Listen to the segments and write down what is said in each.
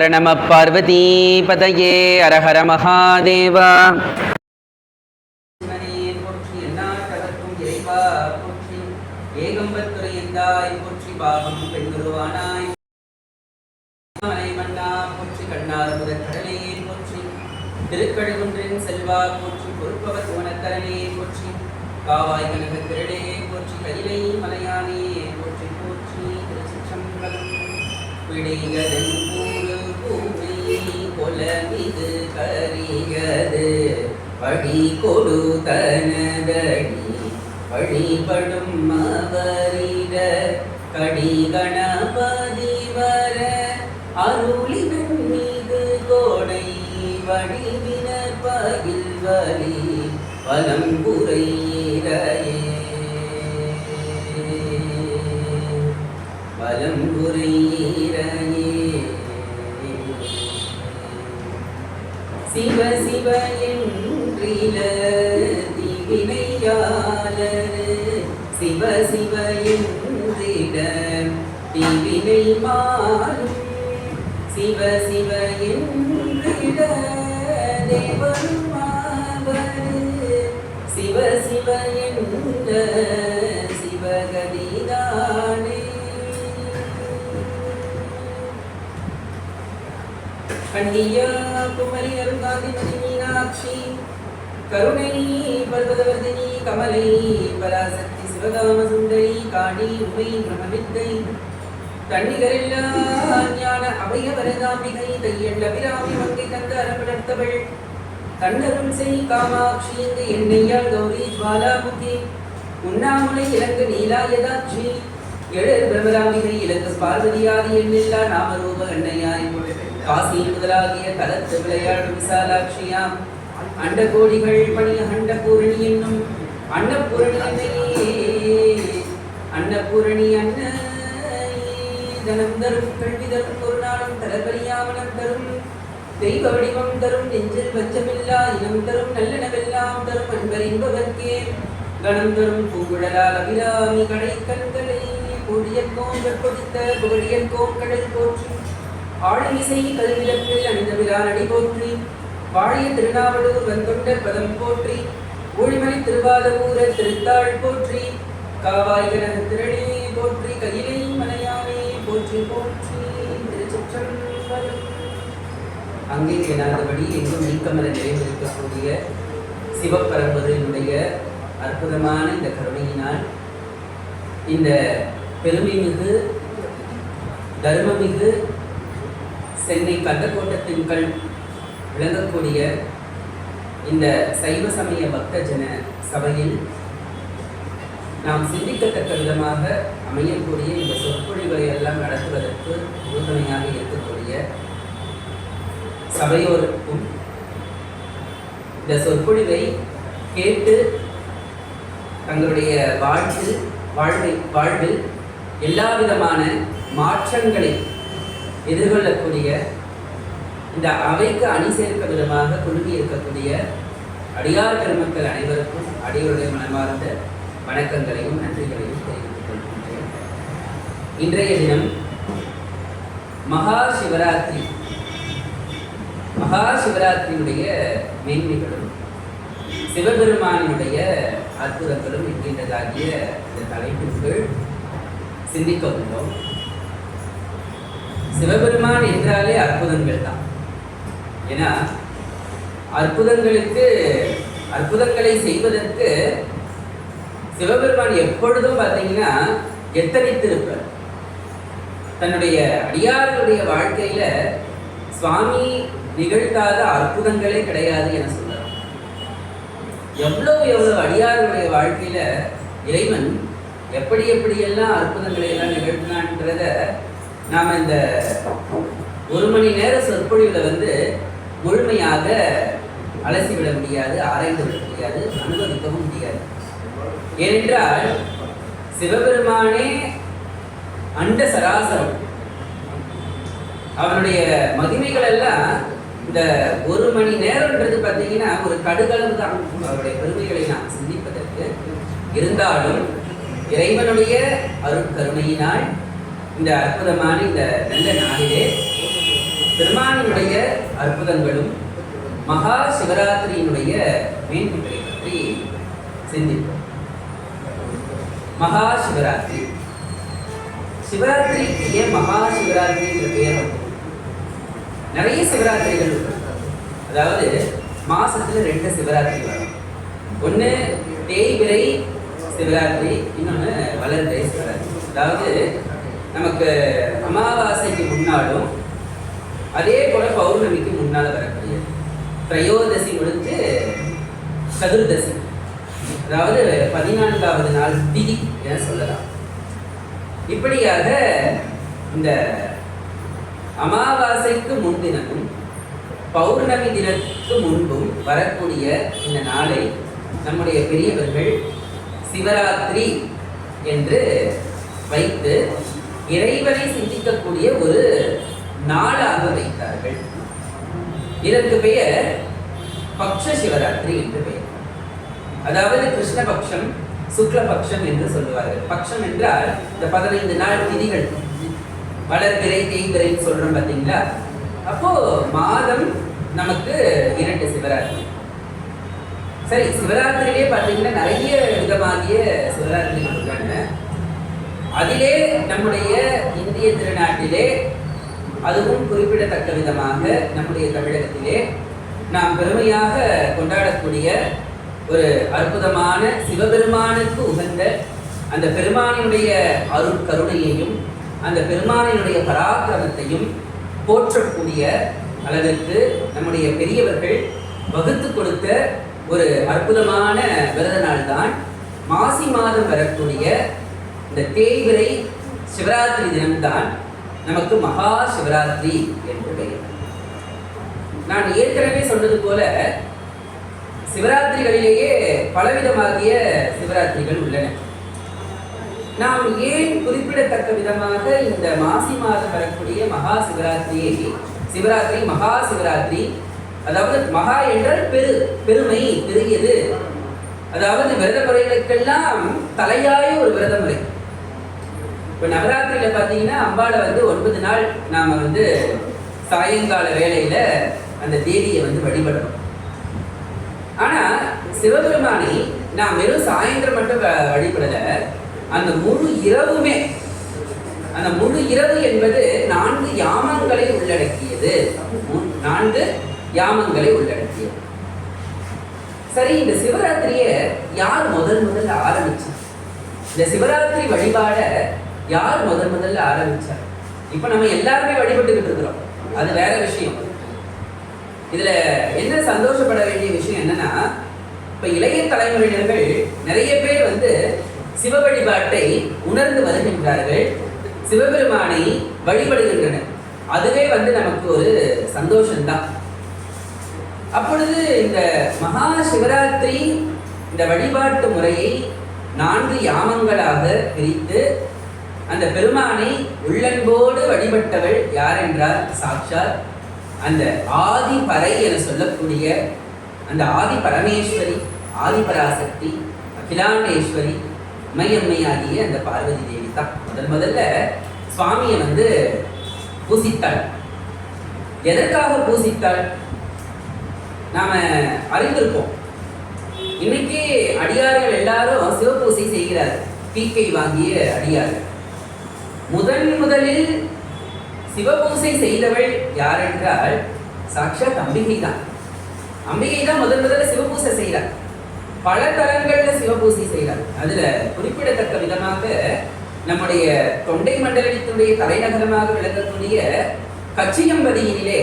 நம பார்வதி பதையே அரஹர மகாதேவா. ஏகம்பத்துறையந்தாய் போற்றி பாகம் பெண்குருவானாய் மன்னா போற்றி கண்ணார் முதற் கடலையே போற்றி திருக்கழுகுன்றின் செல்வா போற்றி பொறுப்பவர் கோணக்கரனே போற்றி காவாய் கனக திரளே போற்றி கைலை மலையானே போற்றி போற்றி திருச்சிற்றம்பலம். பிடிகதன் கொலமிது கரிகது படி கொடு தனதடி வழிபடும் அவரிட கடி கணபதி வர அருளினன் மீது கோடை வடிவினர் பகில் வலி வலம்புரையிரையே வலம்புரையிரையே. சிவ சிவ என்றில திவினையாளர் சிவ சிவ என்றிட திவினை மாறும் சிவ சிவ என்றிட தேவரும் அவர் சிவ சிவ என்ற சிவகதிதானே. கண்ணியா குமரி அருங்காந்திமதி மீனாட்சி கருணை பர்வதவர்தினி கமலை பராசக்தி சிவகாம சுந்தரி காணி உமை பிரமவித்தை தன்னிகரெல்லா ஞான அபய வரதாம்பிகை தையல் அபிராமி மங்கை தந்த அரவணர்த்தவள் தன்னருள் செய் காமாட்சி இந்த எண்ணெய்யாள் கௌரி ஜுவாலாமுகி உண்ணாமுலை இலங்கு நீலாயதாட்சி எழர் பிரமராம்பிகை இலங்கு பார்வதியாதி எண்ணில்லா நாமரூப எண்ணையாய் காசி முதலாகிய கலத்து விளையாடும் விசாலாட்சியாம் அண்ட கோடிகள் பணிய அண்டபூரணி என்னும் அன்னபூரணி அன்னையே அன்னபூரணி அன்ன தனம் தரும் கல்வி தரும் ஒரு நாளும் தரபரியாமனம் தரும் தெய்வ வடிவம் தரும் நெஞ்சில் பச்சமில்லா இனம் தரும் நல்லனவெல்லாம் தரும் அன்பர் என்பவர்க்கே கணம் தரும் பூங்குழலால் அபிராமி கடை கண்களை பொடியற்கோம் கொடுத்த புகழியற்கோம் கடல் போற்றி ஆழிசை கல்விலப்பில் அணிந்த விரானடி போற்றி வாழிய திருநாவலூர் வந்தொண்ட பதம் போற்றி ஊழிமணி திருவாதூர திருத்தாள் போற்றி காவாய் கனக திரளே போற்றி கையிலை மலையானே போற்றி போற்றி திருச்சிற்றம்பலம். அங்கே எனாதபடி எங்கும் நீக்கமர நிறைந்திருக்கக்கூடிய சிவப்பரம்பரையினுடைய அற்புதமான இந்த கருணையினால் இந்த பெருமைமிகு தர்மமிகு சென்னை கந்தக்கோட்டத்தின் கண் விளங்கக்கூடிய இந்த சைவ சமய பக்த ஜன சபையில் நாம் சிந்திக்கத்தக்க விதமாக அமையக்கூடிய இந்த சொற்பொழிவை எல்லாம் நடத்துவதற்கு உறுதுணையாக இருக்கக்கூடிய சபையோருக்கும் இந்த சொற்பொழிவை கேட்டு தங்களுடைய வாழ்வில் எல்லா விதமான மாற்றங்களை எதிர்கொள்ளக்கூடிய இந்த அவைக்கு அணி சேர்க்க விதமாக குழுமி இருக்கக்கூடிய அடியார் பெருமக்கள் அனைவருக்கும் அடியோருடைய மனமார்ந்த வணக்கங்களையும் நன்றிகளையும் தெரிவித்துக் கொள்கின்றேன். இன்றைய தினம் மகா சிவராத்திரியுடைய மேன்மைகளும் சிவபெருமானினுடைய அற்புதங்களும் இருக்கின்றதாகிய இந்த தலைப்பிற்குள் சிந்திக்க உள்ளோம். சிவபெருமான் என்றாலே அற்புதங்கள் தான். ஏன்னா அற்புதங்களை செய்வதற்கு சிவபெருமான் எப்பொழுதும் பார்த்தீங்கன்னா எத்தனித்திருப்பார். தன்னுடைய அடியார்களுடைய வாழ்க்கையில சுவாமி நிகழ்த்தாத அற்புதங்களே கிடையாது என சொல்றார். எவ்வளவு அடியார்களுடைய வாழ்க்கையில இறைவன் எப்படியெல்லாம் அற்புதங்களை எல்லாம் நிகழ்த்தினான்றத நாம் இந்த ஒரு மணி நேர சொற்பொழிவில் முழுமையாக அலசிவிட முடியாது, ஆராய்ந்து விட முடியாது, அனுபவிக்கவும் முடியாது. ஏனென்றால் சிவபெருமானே அண்ட சராசரம். அவனுடைய மகிமைகள் எல்லாம் இந்த ஒரு மணி நேரம்ன்றது பார்த்தீங்கன்னா ஒரு கடுகளவு தான் அவருடைய பெருமைகளை நாம் சிந்திப்பதற்கு. இருந்தாலும் இறைவனுடைய அருட்கருணையினால் இந்த அற்புதமான இந்த நல்ல நாளிலே பெருமானினுடைய அற்புதங்களும் மகா சிவராத்திரியினுடைய மேன்மைகளை பற்றி சிந்திப்போம். மகா சிவராத்திரி, சிவராத்திரிக்கு ஏன் மகா சிவராத்திரி என்ற பெயர் வந்து? நிறைய சிவராத்திரிகள் உண்டு. அதாவது மாசத்துல 2 சிவராத்திரி வரும். ஒன்று தேய்பிறை சிவராத்திரி, இன்னொன்று வளர்பிறை சிவராத்திரி. அதாவது நமக்கு அமாவாசைக்கு முன்னாலும் அதே போல பௌர்ணமிக்கு முன்னால் வரக்கூடிய திரையோதசி முடிஞ்சு சதுர்தசி, அதாவது 14வது நாள் திதி என சொல்லலாம். இப்படியாக இந்த அமாவாசைக்கு முன்தினமும் பௌர்ணமி தினத்துக்கு முன்பும் வரக்கூடிய இந்த நாளை நம்முடைய பெரியவர்கள் சிவராத்திரி என்று வைத்து இறைவனை சிந்திக்கக்கூடிய ஒரு நாளாக வைத்தார்கள். இதற்கு பெயர் பக்ஷ சிவராத்திரி என்று பெயர். அதாவது கிருஷ்ணபக்ஷம், சுக்லபக்ஷம் என்று சொல்லுவார்கள். பக்ஷம் என்றால் இந்த 15 நாள் திதிகள், வளர்பிறை தேய்பிறை சொல்றோம் பார்த்தீங்களா? அப்போ மாதம் நமக்கு 2 சிவராத்திரி. சரி, சிவராத்திரியிலே பார்த்தீங்கன்னா நிறைய விதமாகிய சிவராத்திரிகள் உள்ளன. அதிலே நம்முடைய இந்திய திருநாட்டிலே, அதுவும் குறிப்பிடத்தக்க விதமாக நம்முடைய தமிழகத்திலே நாம் பெருமையாக கொண்டாடக்கூடிய ஒரு அற்புதமான சிவபெருமானுக்கு உகந்த அந்த பெருமானினுடைய அருள் கருணையையும் அந்த பெருமானினுடைய பராக்கிரமத்தையும் போற்றக்கூடிய அளவிற்கு நம்முடைய பெரியவர்கள் வகுத்து கொடுத்த ஒரு அற்புதமான விரத நாள் தான் மாசி மாதம் வரக்கூடிய இந்த தேய்பிறை சிவராத்திரி தினம்தான் நமக்கு மகா சிவராத்திரி என்று பெயர். நான் ஏற்கனவே சொன்னது போல சிவராத்திரிகளிலேயே பலவிதமாகிய சிவராத்திரிகள் உள்ளன. நாம் ஏன் குறிப்பிடத்தக்க விதமாக இந்த மாசி மாதம் வரக்கூடிய மகா சிவராத்திரியை சிவராத்திரி மகா சிவராத்திரி, அதாவது மகா என்றால் பெருமை, பெரியது, அதாவது விரத முறைகளுக்கெல்லாம் தலையாய ஒரு விரத முறை. இப்போ நவராத்திரியில் பார்த்தீங்கன்னா அம்பாளை 9 நாள் நாம் சாயங்கால வேளையில அந்த தேவியை வழிபடுறோம். ஆனால் சிவபெருமானை நாம் வெறும் சாயந்தரம் மட்டும் வழிபடலை, அந்த முழு இரவுமே, அந்த முழு இரவு என்பது 4 யாமங்களை உள்ளடக்கியது. 4 யாமங்களை உள்ளடக்கியது. சரி, இந்த சிவராத்திரியை யார் முதல்ல ஆரம்பிச்சார்? இந்த சிவராத்திரி வழிபாட யார் முதல்ல ஆரம்பிச்சார்? இப்ப நம்ம எல்லாருமே வழிபட்டுக்கிட்டு இருக்கிறோம், அது வேற விஷயம். இதுல என்ன சந்தோஷப்பட வேண்டிய விஷயம் என்னன்னா, இப்ப இளைய தலைமுறையினர்கள் நிறைய பேர் சிவ வழிபாட்டை உணர்ந்து வருகின்றார்கள், சிவபெருமானை வழிபடுகின்றனர். அதுவே நமக்கு ஒரு சந்தோஷம்தான். அப்பொழுது இந்த மகா சிவராத்திரி இந்த வழிபாட்டு முறையை 4 யாமங்களாக பிரித்து அந்த பெருமானை உள்ளன்போடு வழிபட்டவள் யார் என்றால் சாட்சாத் அந்த ஆதிபறை என சொல்லக்கூடிய அந்த ஆதி பரமேஸ்வரி, ஆதிபராசக்தி, அகிலாண்டேஸ்வரி, மையம்மையாகிய அந்த பார்வதி தேவி தான் முதல்ல சுவாமியை பூசித்தாள். எதற்காக பூசித்தாள்? நாம அறிந்திருப்போம். இன்னைக்கு அடியார்கள் எல்லாரும் சிவபூசை செய்கிறார்கள், தீக்கை வாங்கிய அடியார்கள். முதலில் சிவபூசை செய்தவள் யார் என்றால் சாட்சாத் அம்பிகை தான். அம்பிகை தான் முதல்ல சிவபூசை செய்கிறார். பல தலங்கள்ல சிவபூசை செய்கிறார். அதுல குறிப்பிடத்தக்க விதமாக நம்முடைய தொண்டை மண்டலத்தினுடைய தலைநகரமாக விளங்கக்கூடிய கச்சியம்பதியிலே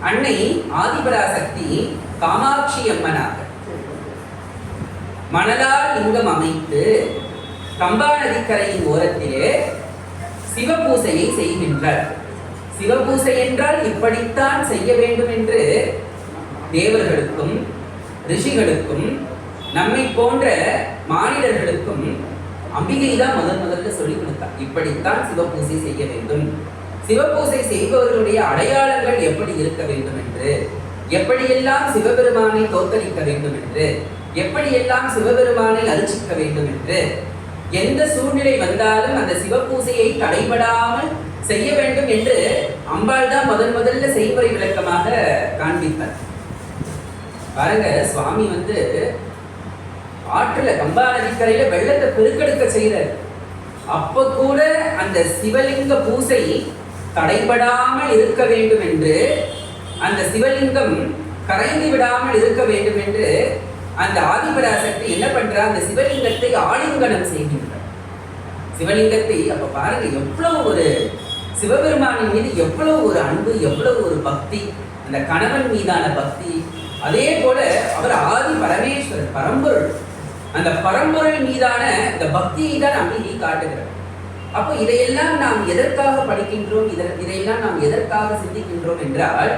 அன்னை ஆதிபராசக்தி காமாட்சி அம்மனாக மணலால் லிங்கம் அமைத்து கம்பா நதிக்கரையின் ஓரத்திலே சிவபூசையை செய்கின்றார். சிவபூசை என்றால் இப்படித்தான் செய்ய வேண்டும் என்று தேவர்களுக்கும் ரிஷிகளுக்கும் நம்மை போன்ற மானிடர்களுக்கும் அம்பிகை தான் முதல்ல சொல்லிக் கொடுத்தார். இப்படித்தான் சிவபூசை செய்ய வேண்டும், சிவபூசை செய்பவர்களுடைய அடையாளங்கள் எப்படி இருக்க வேண்டும் என்று, எப்படியெல்லாம் சிவபெருமானை தோற்கடிக்க வேண்டும் என்று, எப்படியெல்லாம் சிவபெருமானை அர்ச்சிக்க வேண்டும் என்று, எந்த சூழ்நிலை வந்தாலும் அந்த சிவபூசையை தடைபடாமல் செய்ய வேண்டும் என்று அம்பாள் தான் முதல்ல செய்முறை விளக்கமாக காண்பித்தார். பாருங்க, சுவாமி ஆற்றுல கம்பா நதிக்கரையில வெள்ளத்தை பெருக்கெடுக்க செய்யறார். அப்ப கூட அந்த சிவலிங்க பூசை தடைபடாமல் இருக்க வேண்டும் என்று, அந்த சிவலிங்கம் கரைந்து விடாமல் இருக்க வேண்டும் என்று அந்த ஆதிபராசக்தி என்ன பண்றா, அந்த சிவலிங்கத்தை ஆலிங்கனம் செய்கின்றார். சிவலிங்கத்தை அப்ப பாருங்க, எவ்வளவு ஒரு சிவபெருமானின் மீது எவ்வளவு ஒரு அன்பு, எவ்வளவு ஒரு பக்தி, அந்த கணவன் மீதான பக்தி. அதே போல அவர் ஆதி பரமேஸ்வரர், பரம்பொருள். அந்த பரம்பொருள் மீதான இந்த பக்தியை தான் அம்பிகை காட்டுகிறார். அப்போ இதையெல்லாம் நாம் எதற்காக படிக்கின்றோம், இதையெல்லாம் நாம் எதற்காக சிந்திக்கின்றோம் என்றால்,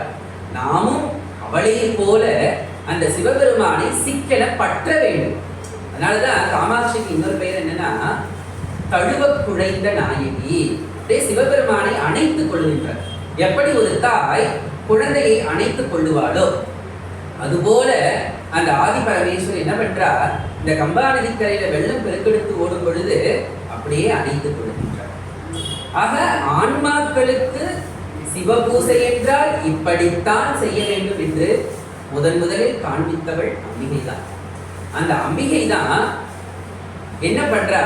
நாமும் அவளை போல அந்த சிவபெருமானை சிக்கன பற்ற வேண்டும். அதனாலதான் காமாட்சிக்கு இன்னொரு பெயர் என்னன்னா, தழுவ குழைந்த நாயகி. சிவபெருமானை அணைத்துக் கொள்கின்றார். எப்படி ஒரு தாய் குழந்தையை அணைத்துக் கொள்ளுவாளோ அதுபோல அந்த ஆதி பரமேஸ்வரர் என்ன பண்றார், இந்த கம்பா நதிக்கரையில வெள்ளம் பெருக்கெடுத்து ஓடும் பொழுது அப்படியே அணைத்துக் கொள்கின்றார். ஆக ஆன்மாக்களுக்கு சிவபூசை என்றால் இப்படித்தான் செய்ய வேண்டும் என்று முதலில் காண்பித்தவள் அம்பிகை தான். அந்த அம்பிகை தான் என்ன பண்றா,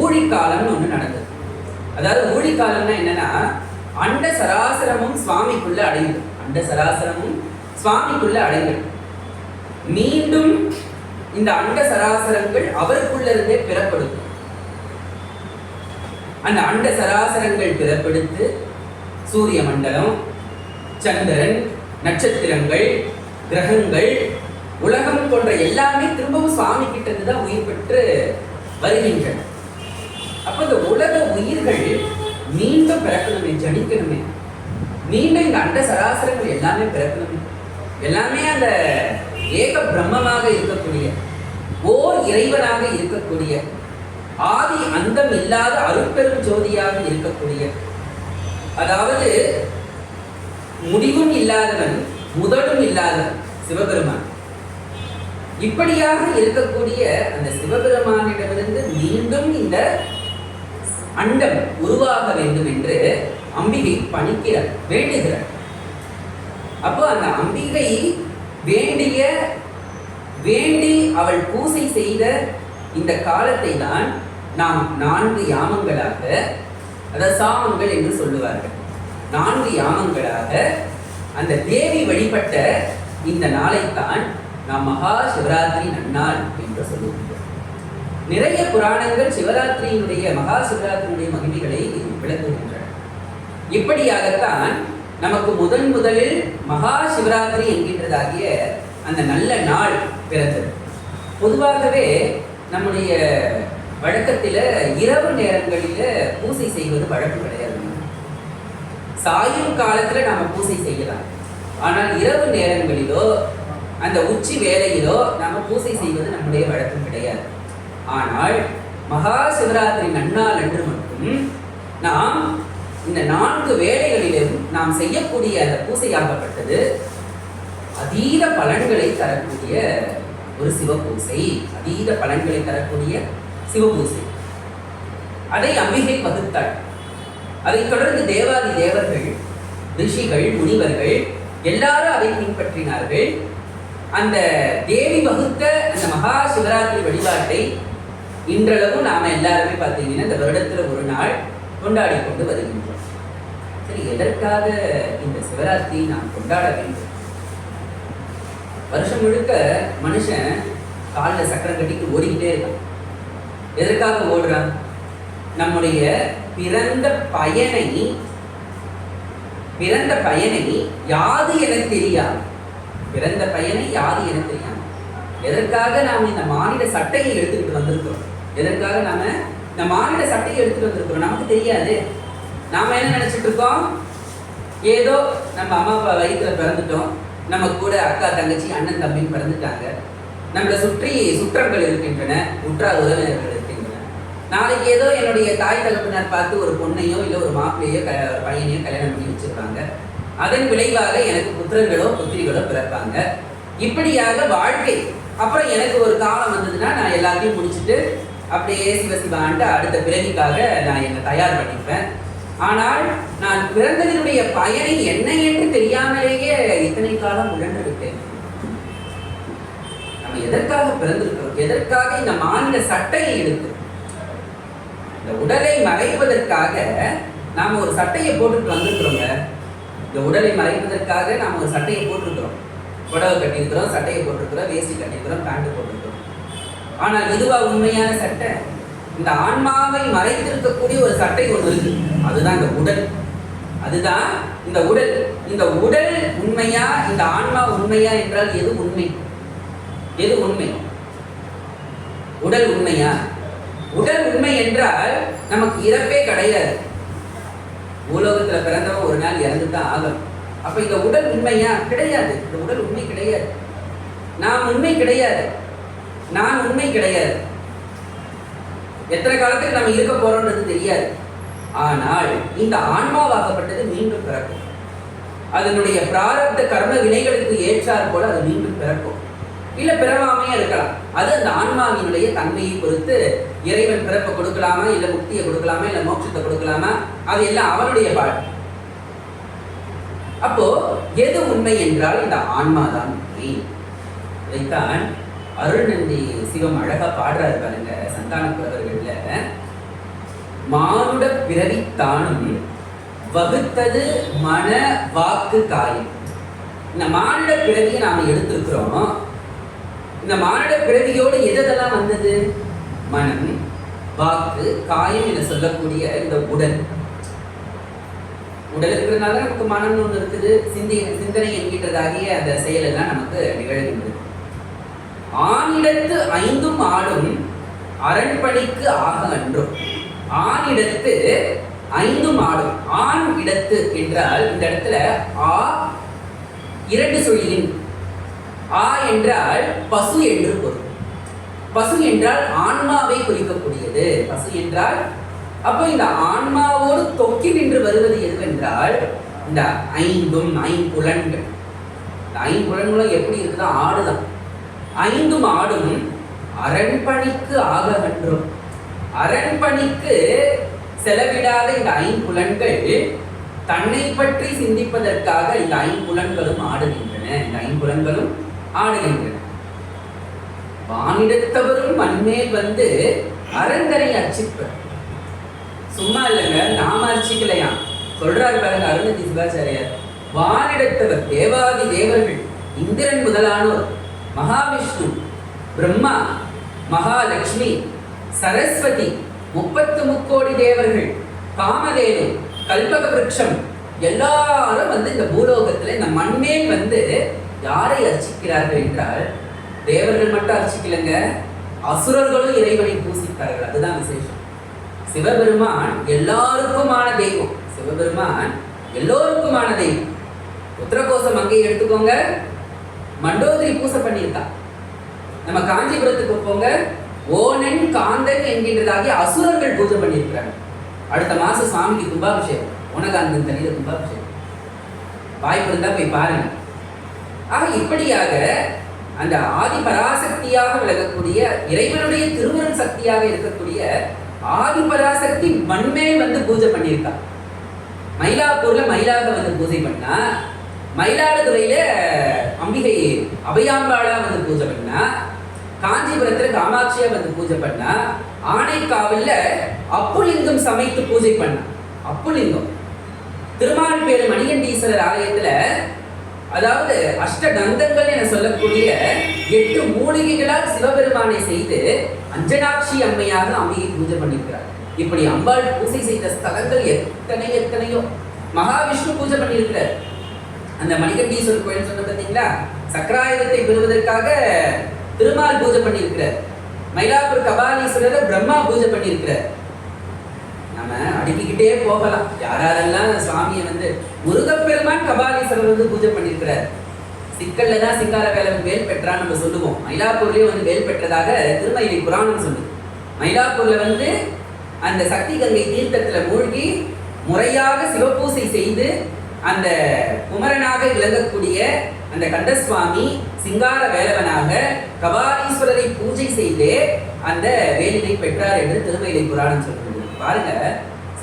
ஊழிக்காலம்னு ஒண்ணு நடந்தது. அதாவது ஊழிக்காலம்னா என்னன்னா, அண்ட சராசரமும் சுவாமிக்குள்ள அடைந்து, அண்ட சராசரமும் சுவாமிக்குள்ள அடைந்து மீண்டும் இந்த அண்ட சராசரங்கள் அவருக்குள்ள இருந்தே பிறப்படுத்தும். அந்த அண்ட சராசரங்கள் பிறப்படுத்து சூரிய மண்டலம், சந்திரன், நட்சத்திரங்கள், கிரகங்கள், உலகம் போன்ற எல்லாமே திரும்பவும் சுவாமி கிட்ட இருந்து தான் உயிர் பெற்று வருகின்றன. அப்ப இந்த உலக உயிர்கள் மீண்டும் பிறக்கணுமே, ஜனிக்கணுமே, மீண்டும் இந்த அண்ட சராசரங்கள் எல்லாமே பிறக்கணுமே, எல்லாமே அந்த ஏக பிரம்மமாக இருக்கக்கூடிய, ஓர் இறைவனாக இருக்கக்கூடிய, ஆதி அந்தம் இல்லாத அருட்பெரும் ஜோதியாக இருக்கக்கூடிய, அதாவது முடிவும் இல்லாதவன் முதலும் இல்லாதவன் சிவபெருமான். இப்படியாக இருக்கக்கூடிய அந்த சிவபெருமானிடமிருந்து மீண்டும் இந்த அண்டம் உருவாக வேண்டும் என்று அம்பிகை பணிக்கிறார், வேண்டுகிறார். அப்போ அந்த அம்பிகை வேண்டி அவள் பூசை செய்த இந்த காலத்தை தான் நாம் 4 யாமங்களாக, அதாவது சாமங்கள் என்று சொல்லுவார்கள், 4 யாமங்களாக அந்த தேவி வழிபட்ட இந்த நாளைத்தான் நாம் மகா சிவராத்திரி நன்னாள் என்று சொல்லுவோம். நிறைய புராணங்கள் சிவராத்திரியினுடைய, மகா சிவராத்திரியினுடைய மகிமைகளை விளக்குகின்றன. இப்படியாகத்தான் நமக்கு முதலில் மகா சிவராத்திரி என்கின்றதாகிய அந்த நல்ல நாள் பிறந்தது. பொதுவாகவே நம்முடைய வழக்கத்தில் இரவு நேரங்களில் பூசை செய்வது வழக்கம் கிடையாது. சாயும் காலத்தில் நாம் பூசை செய்யலாம், ஆனால் இரவு நேரங்களிலோ அந்த உச்சி வேளையிலோ நாம் பூசை செய்வது நம்முடைய வழக்கம் கிடையாது. ஆனால் மகா சிவராத்திரி நன்னாள் அன்று மட்டும் நாம் இந்த 4 வேளைகளிலும் நாம் செய்யக்கூடிய அந்த பூசையாகப்பட்டது அதீத பலன்களை தரக்கூடிய ஒரு சிவபூசை, அதீத பலன்களை தரக்கூடிய சிவபூசை. அதை அம்பிகை வகுத்தாள். அதைத் தொடர்ந்து தேவாதி தேவர்கள், ரிஷிகள், முனிவர்கள் எல்லாரும் அதை பின்பற்றினார்கள். அந்த தேவி வகுத்த அந்த மகா சிவராத்திரி வழிபாட்டை இன்றளவும் நாம எல்லாருமே பார்த்தீங்கன்னா இந்த வருடத்துல ஒரு நாள் கொண்டாடி கொண்டு வருகின்றோம். சரி, எதற்காக இந்த சிவராத்திரி நாம் கொண்டாட வேண்டும்? வருஷம் முழுக்க மனுஷன் காலில் சக்கரம் கட்டிட்டு ஓடிக்கிட்டே இருக்கான். எதற்காக ஓடுறான்? நம்முடைய பிறந்த பயனை யாது என தெரியாது. பிறந்த பயனை யாது என தெரியாது. எதற்காக நாம் இந்த மானிட சட்டையை எடுத்துக்கிட்டு வந்திருக்கிறோம்? எதற்காக நாம இந்த மானிட சட்டையை எடுத்துட்டு வந்திருக்கிறோம்? நமக்கு தெரியாது. நாம என்ன நினைச்சிட்டு இருக்கோம்? ஏதோ நம்ம அம்மா அப்பா வயிற்றுல பிறந்துட்டோம், நம்ம கூட அக்கா தங்கச்சி அண்ணன் தம்பின்னு பிறந்துட்டாங்க, நம்மளை சுற்றி சுற்றங்கள் இருக்கின்றன, உற்றார் உறவினர்கள் இருக்கின்றன. நாளைக்கு ஏதோ என்னுடைய தாய் தகப்பனர் பார்த்து ஒரு பொண்ணையோ இல்லை ஒரு மாப்பிள்ளையோ பையனையோ கல்யாணம் பண்ணி வச்சிருக்காங்க. அதன் விளைவாக எனக்கு புத்திரர்களோ புத்திரிகளோ பிறப்பாங்க. இப்படியாக வாழ்க்கை. அப்புறம் எனக்கு ஒரு காலம் வந்ததுன்னா நான் எல்லாத்தையும் முடிச்சுட்டு அப்படியே சிவசிவான்ட்டு அடுத்த பிறவிக்காக நான் என்னை தயார் பண்ணிப்பேன். ஆனால் நான் பிறந்ததனுடைய பயனை என்ன என்று தெரியாமலேயே இத்தனை காலம் உழன்று விட்டேன். நம்ம எதற்காக பிறந்திருக்கிறோம்? எதற்காக இந்த மாநில சட்டையை எடுத்து இந்த உடலை மறைப்பதற்காக நாம ஒரு சட்டையை போட்டுட்டு வந்திருக்கிறோங்க. இந்த உடலை மறைப்பதற்காக நாம ஒரு சட்டையை போட்டிருக்கிறோம். புடவை கட்டியிருக்கிறோம், சட்டையை போட்டிருக்கிறோம், வேஷ்டி கட்டியிருக்கிறோம், பேண்ட் போட்டிருக்கிறோம். ஆனால் இதுவா உண்மையான சட்டை? இந்த ஆன்மாவை மறைத்திருக்கக்கூடிய ஒரு சட்டை ஒன்று இருக்கு. அதுதான் இந்த உடல். அதுதான் இந்த உடல். இந்த உடல் உண்மையா, இந்த ஆன்மா உண்மையா என்றால் எது உண்மை? எது உண்மை? உடல் உண்மையா? உடல் உண்மை என்றால் நமக்கு இறப்பே கிடையாது. பூலோகத்துல பிறந்தவன் ஒரு நாள் இறந்துதான் ஆகும். அப்ப இந்த உடல் உண்மையா? கிடையாது. இந்த உடல் உண்மை கிடையாது. நாம் உண்மை கிடையாது. நான் உண்மை கிடையாது. எத்தனை காலத்துக்கு நம்ம இருக்க போறோம்ன்றது தெரியாது. ஆனால் இந்த ஆன்மாவாகப்பட்டது மீண்டும் பிறக்கும். அதனுடைய பிராரப்த கர்ம வினைகளுக்கு ஏற்றார் போல அது மீண்டும் பிறக்கும். இல்ல பிறவாமையே இருக்கலாம். அது அந்த ஆன்மாவினுடைய தன்மையை பொறுத்து இறைவன் பிறப்பை கொடுக்கலாமா, இல்ல முக்தியை கொடுக்கலாமா, இல்ல மோட்சத்தை கொடுக்கலாமா, அது எல்லாம் அவனுடைய பாடு. அப்போ எது உண்மை என்றால் இந்த ஆன்மாதான் உண்மை. இதைத்தான் அருள்நந்தி சிவம் அழகா பாடுறாரு பாருங்க சந்தான புலவர்கள்ல. மானுட பிறவித்தானும் வகுத்தது மன வாக்கு காயம். இந்த மானுட பிறவியை நாம எடுத்திருக்கிறோம். இந்த மானுட பிறவியோடு எதெல்லாம் வந்தது? மனம், வாக்கு, காயம் என சொல்லக்கூடிய இந்த உடல். உடல் இருக்கிறதுனால நமக்கு மனம்னு ஒன்று இருக்குது. சிந்தனை என்கின்றதாகிய அந்த செயல் எல்லாம் நமக்கு நிகழ்கின்றது. ஆணிடத்து ஐந்தும் ஆடும் அரண்பணிக்கு ஆக அன்றும். ஆணிடத்து ஐந்தும் ஆடும். ஆண் இடத்து என்றால் இந்த இடத்துல ஆ இரண்டு சொல்லின். ஆ என்றால் பசு என்று பொருள். பசு என்றால் ஆன்மாவை குறிக்கக்கூடியது. பசு என்றால் அப்போ இந்த ஆன்மாவோடு தொக்கி நின்று வருவது எதுவென்றால் இந்த ஐந்தும் ஐம்புலன்கள். இந்த ஐம்புலன்களும் எப்படி இருக்குதா? ஆடுதான். ஐந்தும் ஆடும் அரண்பணிக்கு ஆக அன்றும். அரண்பணிக்கு செலவிடாத இந்த ஐம்புலன்கள் தன்னை பற்றி சிந்திப்பதற்காக இந்த ஐம்புலன்களும் ஆடுகின்றன. இந்த ஐம்புலன்களும் ஆடுகின்றன. வானிடத்தவரும் மண்மேல் வந்து அரண்தனை அர்ச்சிப்பர். சும்மா இல்லைங்க, நாம அர்ச்சிக்கலையா சொல்றாரு பாருங்க அருணதி சிவாச்சாரியார். வானிடத்தவர் தேவாதி தேவர்கள், இந்திரன் முதலானோர், மகாவிஷ்ணு, பிரம்மா, மகாலட்சுமி, சரஸ்வதி, 33 தேவர்கள், காமதேனு, கல்பக விருட்சம் எல்லாரும் வந்து இந்த பூலோகத்துல இந்த மண்மேல் வந்து யாரை அர்ச்சிக்கிறார்கள் என்றால் தேவர்கள் மட்டும் அர்ச்சிக்கலைங்க, அசுரர்களும் இறைவனை பூசித்தார்கள். அதுதான் விசேஷம். சிவபெருமான் எல்லாருக்குமான தெய்வம். சிவபெருமான் எல்லோருக்குமான தெய்வம். உத்தரகோசம் அங்கே எடுத்துக்கோங்க, மண்டோதரி பூசை பண்ணியிருக்கா. நம்ம காஞ்சிபுரத்துக்கு போங்க, ஓனன் காந்தன் என்கின்றதாகி அசுரர்கள் பூஜை பண்ணியிருக்கிறாங்க. அடுத்த மாசம் சுவாமிக்கு கும்பாபிஷேகம், ஓனகாந்தன் தனியில கும்பாபிஷேகம். வாய்ப்பு இருந்தா போய் பாருங்க. ஆக இப்படியாக அந்த ஆதி பராசக்தியாக விளங்கக்கூடிய இறைவனுடைய திருவருள் சக்தியாக இருக்கக்கூடிய ஆதி பராசக்தி மண்மேல் வந்து பூஜை பண்ணியிருக்கா. மயிலாப்பூர்ல மயிலாக வந்து பூஜை பண்ணா, மயிலாடுதுறையில அம்பிகை அபயாம்பாளா வந்து பூஜை பண்ணா, காஞ்சிபுரத்துல காமாட்சியா வந்து பூஜை பண்ணா, ஆனைக்காவல்ல அப்புலிங்கம் சமைத்து பூஜை பண்ணா. அப்புலிங்கம் திருமால்பேடு மணிகண்டீஸ்வரர் ஆலயத்துல, அதாவது அஷ்டகந்தங்கள் என சொல்லக்கூடிய 8 மூலிகைகளால் சிவபெருமானை செய்து அஞ்சனாட்சி அம்மையாக அம்பிகை பூஜை பண்ணியிருக்கிறார். இப்படி அம்பாள் பூஜை செய்த ஸ்தலங்கள் எத்தனையோ. மகாவிஷ்ணு பூஜை பண்ணியிருக்கிறார். அந்த மணிகண்டீஸ்வரர் கோயில் சொன்ன பார்த்தீங்களா, சக்கராயுதத்தை பெறுவதற்காக திருமால் பூஜை பண்ணியிருக்கிறார். மயிலாப்பூர் கபாலீஸ்வரர் பிரம்மா பூஜை பண்ணியிருக்கிறார். நம்ம அடுக்கிக்கிட்டே போகலாம். யாரெல்லாம் சுவாமியை வந்து முருகப்பெருமான் கபாலீஸ்வரர் வந்து பூஜை பண்ணியிருக்கிறார். சிக்கல்ல தான் சிங்கார வேலவன் வேல் பெற்றான்னு நம்ம சொல்லுவோம். மயிலாப்பூர்லயும் வந்து வேல் பெற்றதாக திருமயிலை புராணம் சொல்லுது. மயிலாப்பூர்ல வந்து அந்த சக்தி கங்கை தீர்த்தத்துல மூழ்கி முறையாக சிவபூசை செய்து அந்த குமரனாக விளங்கக்கூடிய அந்த கண்டசுவாமி சிங்கார வேலவனாக கபாலீஸ்வரரை பூஜை செய்து அந்த வேலினை பெற்றார் என்று திருமயிலை புராணம் சொல்லுது. பாருங்க,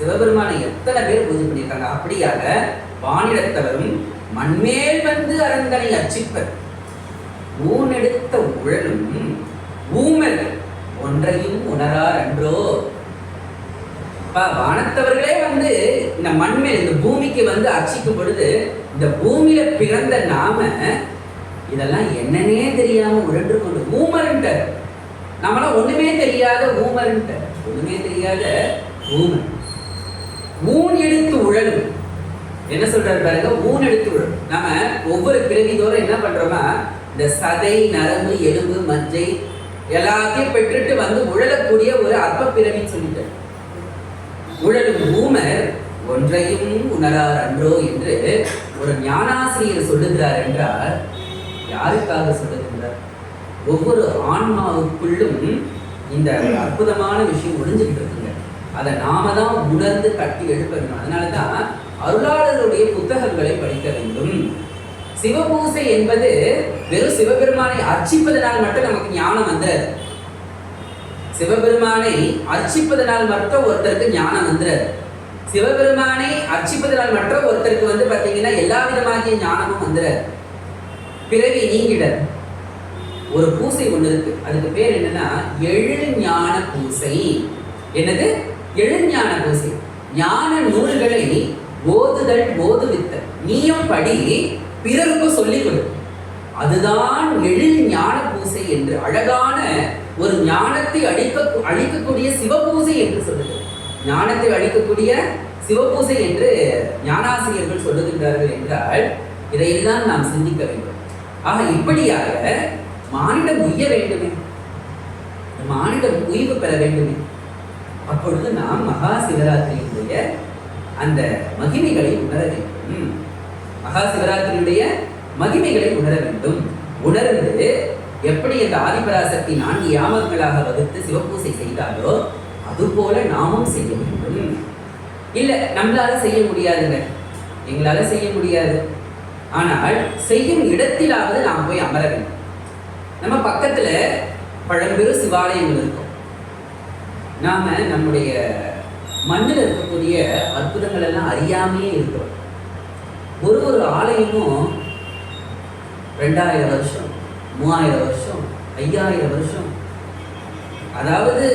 சிவபெருமானை எத்தனை பேர் பூஜை பண்ணியிருக்காங்க. அப்படியாக வானிடத்தவரும் மண்மேல் வந்து அரங்கனை அர்ச்சிப்பர் ஊனெடுத்த உழலும் ஊமர் ஒன்றையும் உணரார் அன்றோ. வானத்தவர்களே வந்து இந்த மண்மேல் இந்த பூமிக்கு வந்து அர்ச்சிக்கும் பொழுது இந்த பூமியில பிறந்த நாம இதெல்லாம் என்னன்னே தெரியாம உழன்று கொண்டு ஊமர்ன்ட்ட நம்மளாம் ஒண்ணுமே தெரியாத ஊமர்ன்ட்ட ஒண்ணுமே தெரியாத ஊமர் ஊன் எடுத்து உழலும். என்ன சொல்றாரு பாருங்க, ஊன் எடுத்து உழலும். நாம ஒவ்வொரு பிறவி தோறும் என்ன பண்றோமா, இந்த சதை நரம்பு எலும்பு மஞ்சை எல்லாத்தையும் பெற்றுட்டு வந்து உழலக்கூடிய ஒரு அற்ப பிறவின்னு சொல்லிட்டு உழலும் ஊமர் ஒன்றையும் உணரார் அன்றோ என்று ஒரு ஞானாசிரியர் சொல்லுகிறார் என்றால் யாருக்காக சொல்லுகின்றார்? ஒவ்வொரு ஆன்மாவுக்குள்ளும் இந்த அற்புதமான விஷயம் ஒளிஞ்சுக்கிட்டு இருக்குங்க. அதை நாம தான் உணர்ந்து கட்டி எழுப்ப வேண்டும். அதனாலதான் அருளாளர்களுடைய புத்தகங்களை படிக்க வேண்டும். சிவபூசை என்பது வெறும் சிவபெருமானை அர்ச்சிப்பதனால் மட்டும் நமக்கு ஞானம் வந்துடாது. சிவபெருமானை அர்ச்சிப்பதனால் மட்டும் ஒருத்தருக்கு ஞானம் வந்துடாது. சிவபெருமானை அர்ச்சிப்பதனால் மட்டும் ஒருத்தருக்கு வந்து பார்த்தீங்கன்னா எல்லா விதமாகிய ஞானமும் வந்துடாது. பிறவி நீங்கிடாது. ஒரு பூசை ஒன்று இருக்கு, அதுக்கு பேர் என்னன்னா எழுஞான பூசை. என்னது? எழுஞான பூசை. ஞான நூல்களை ஓதுதல் ஓதுவித்தல், நீயும் படி பிறருக்கும் சொல்லிக் கொடு, அதுதான் எழுஞான பூசை என்று அழகான ஒரு ஞானத்தை அளிக்கக்கூடிய சிவபூசை என்று சொல்லுது. ஞானத்தை அளிக்கக்கூடிய சிவபூசை என்று ஞானாசிரியர்கள் சொல்லுகின்றார்கள் என்றால் இதையெல்லாம் நாம் சிந்திக்க வேண்டும். ஆக இப்படியாக மானிடம் உய்ய வேண்டுமே, மானிடம் உய்வு பெற வேண்டுமே. அப்பொழுது நாம் மகா சிவராத்திரியுடைய அந்த மகிமைகளை உணர வேண்டும். மகா சிவராத்திரியுடைய மகிமைகளை உணர வேண்டும். உணர்ந்து எப்படி அந்த ஆதிபராசக்தி 4 யாமங்களாக வகுத்து சிவபூசை செய்தாலோ அதுபோல நாமும் செய்ய வேண்டும். இல்லை நம்மளால செய்ய முடியாதுங்க, எங்களால செய்ய முடியாது. ஆனால் செய்யும் இடத்திலாவது நாம் போய் அமர வேண்டும். நம்ம பக்கத்துல பழம்பெரும் சிவாலயங்கள் இருக்கும். நாம நம்முடைய மண்ணில் இருக்கக்கூடிய அற்புதங்கள் எல்லாம் அறியாமையே இருக்கிறோம். ஒரு ஆலயமும் 2000 வருஷம் 3000 வருஷம் 5000 வருஷம், அதாவது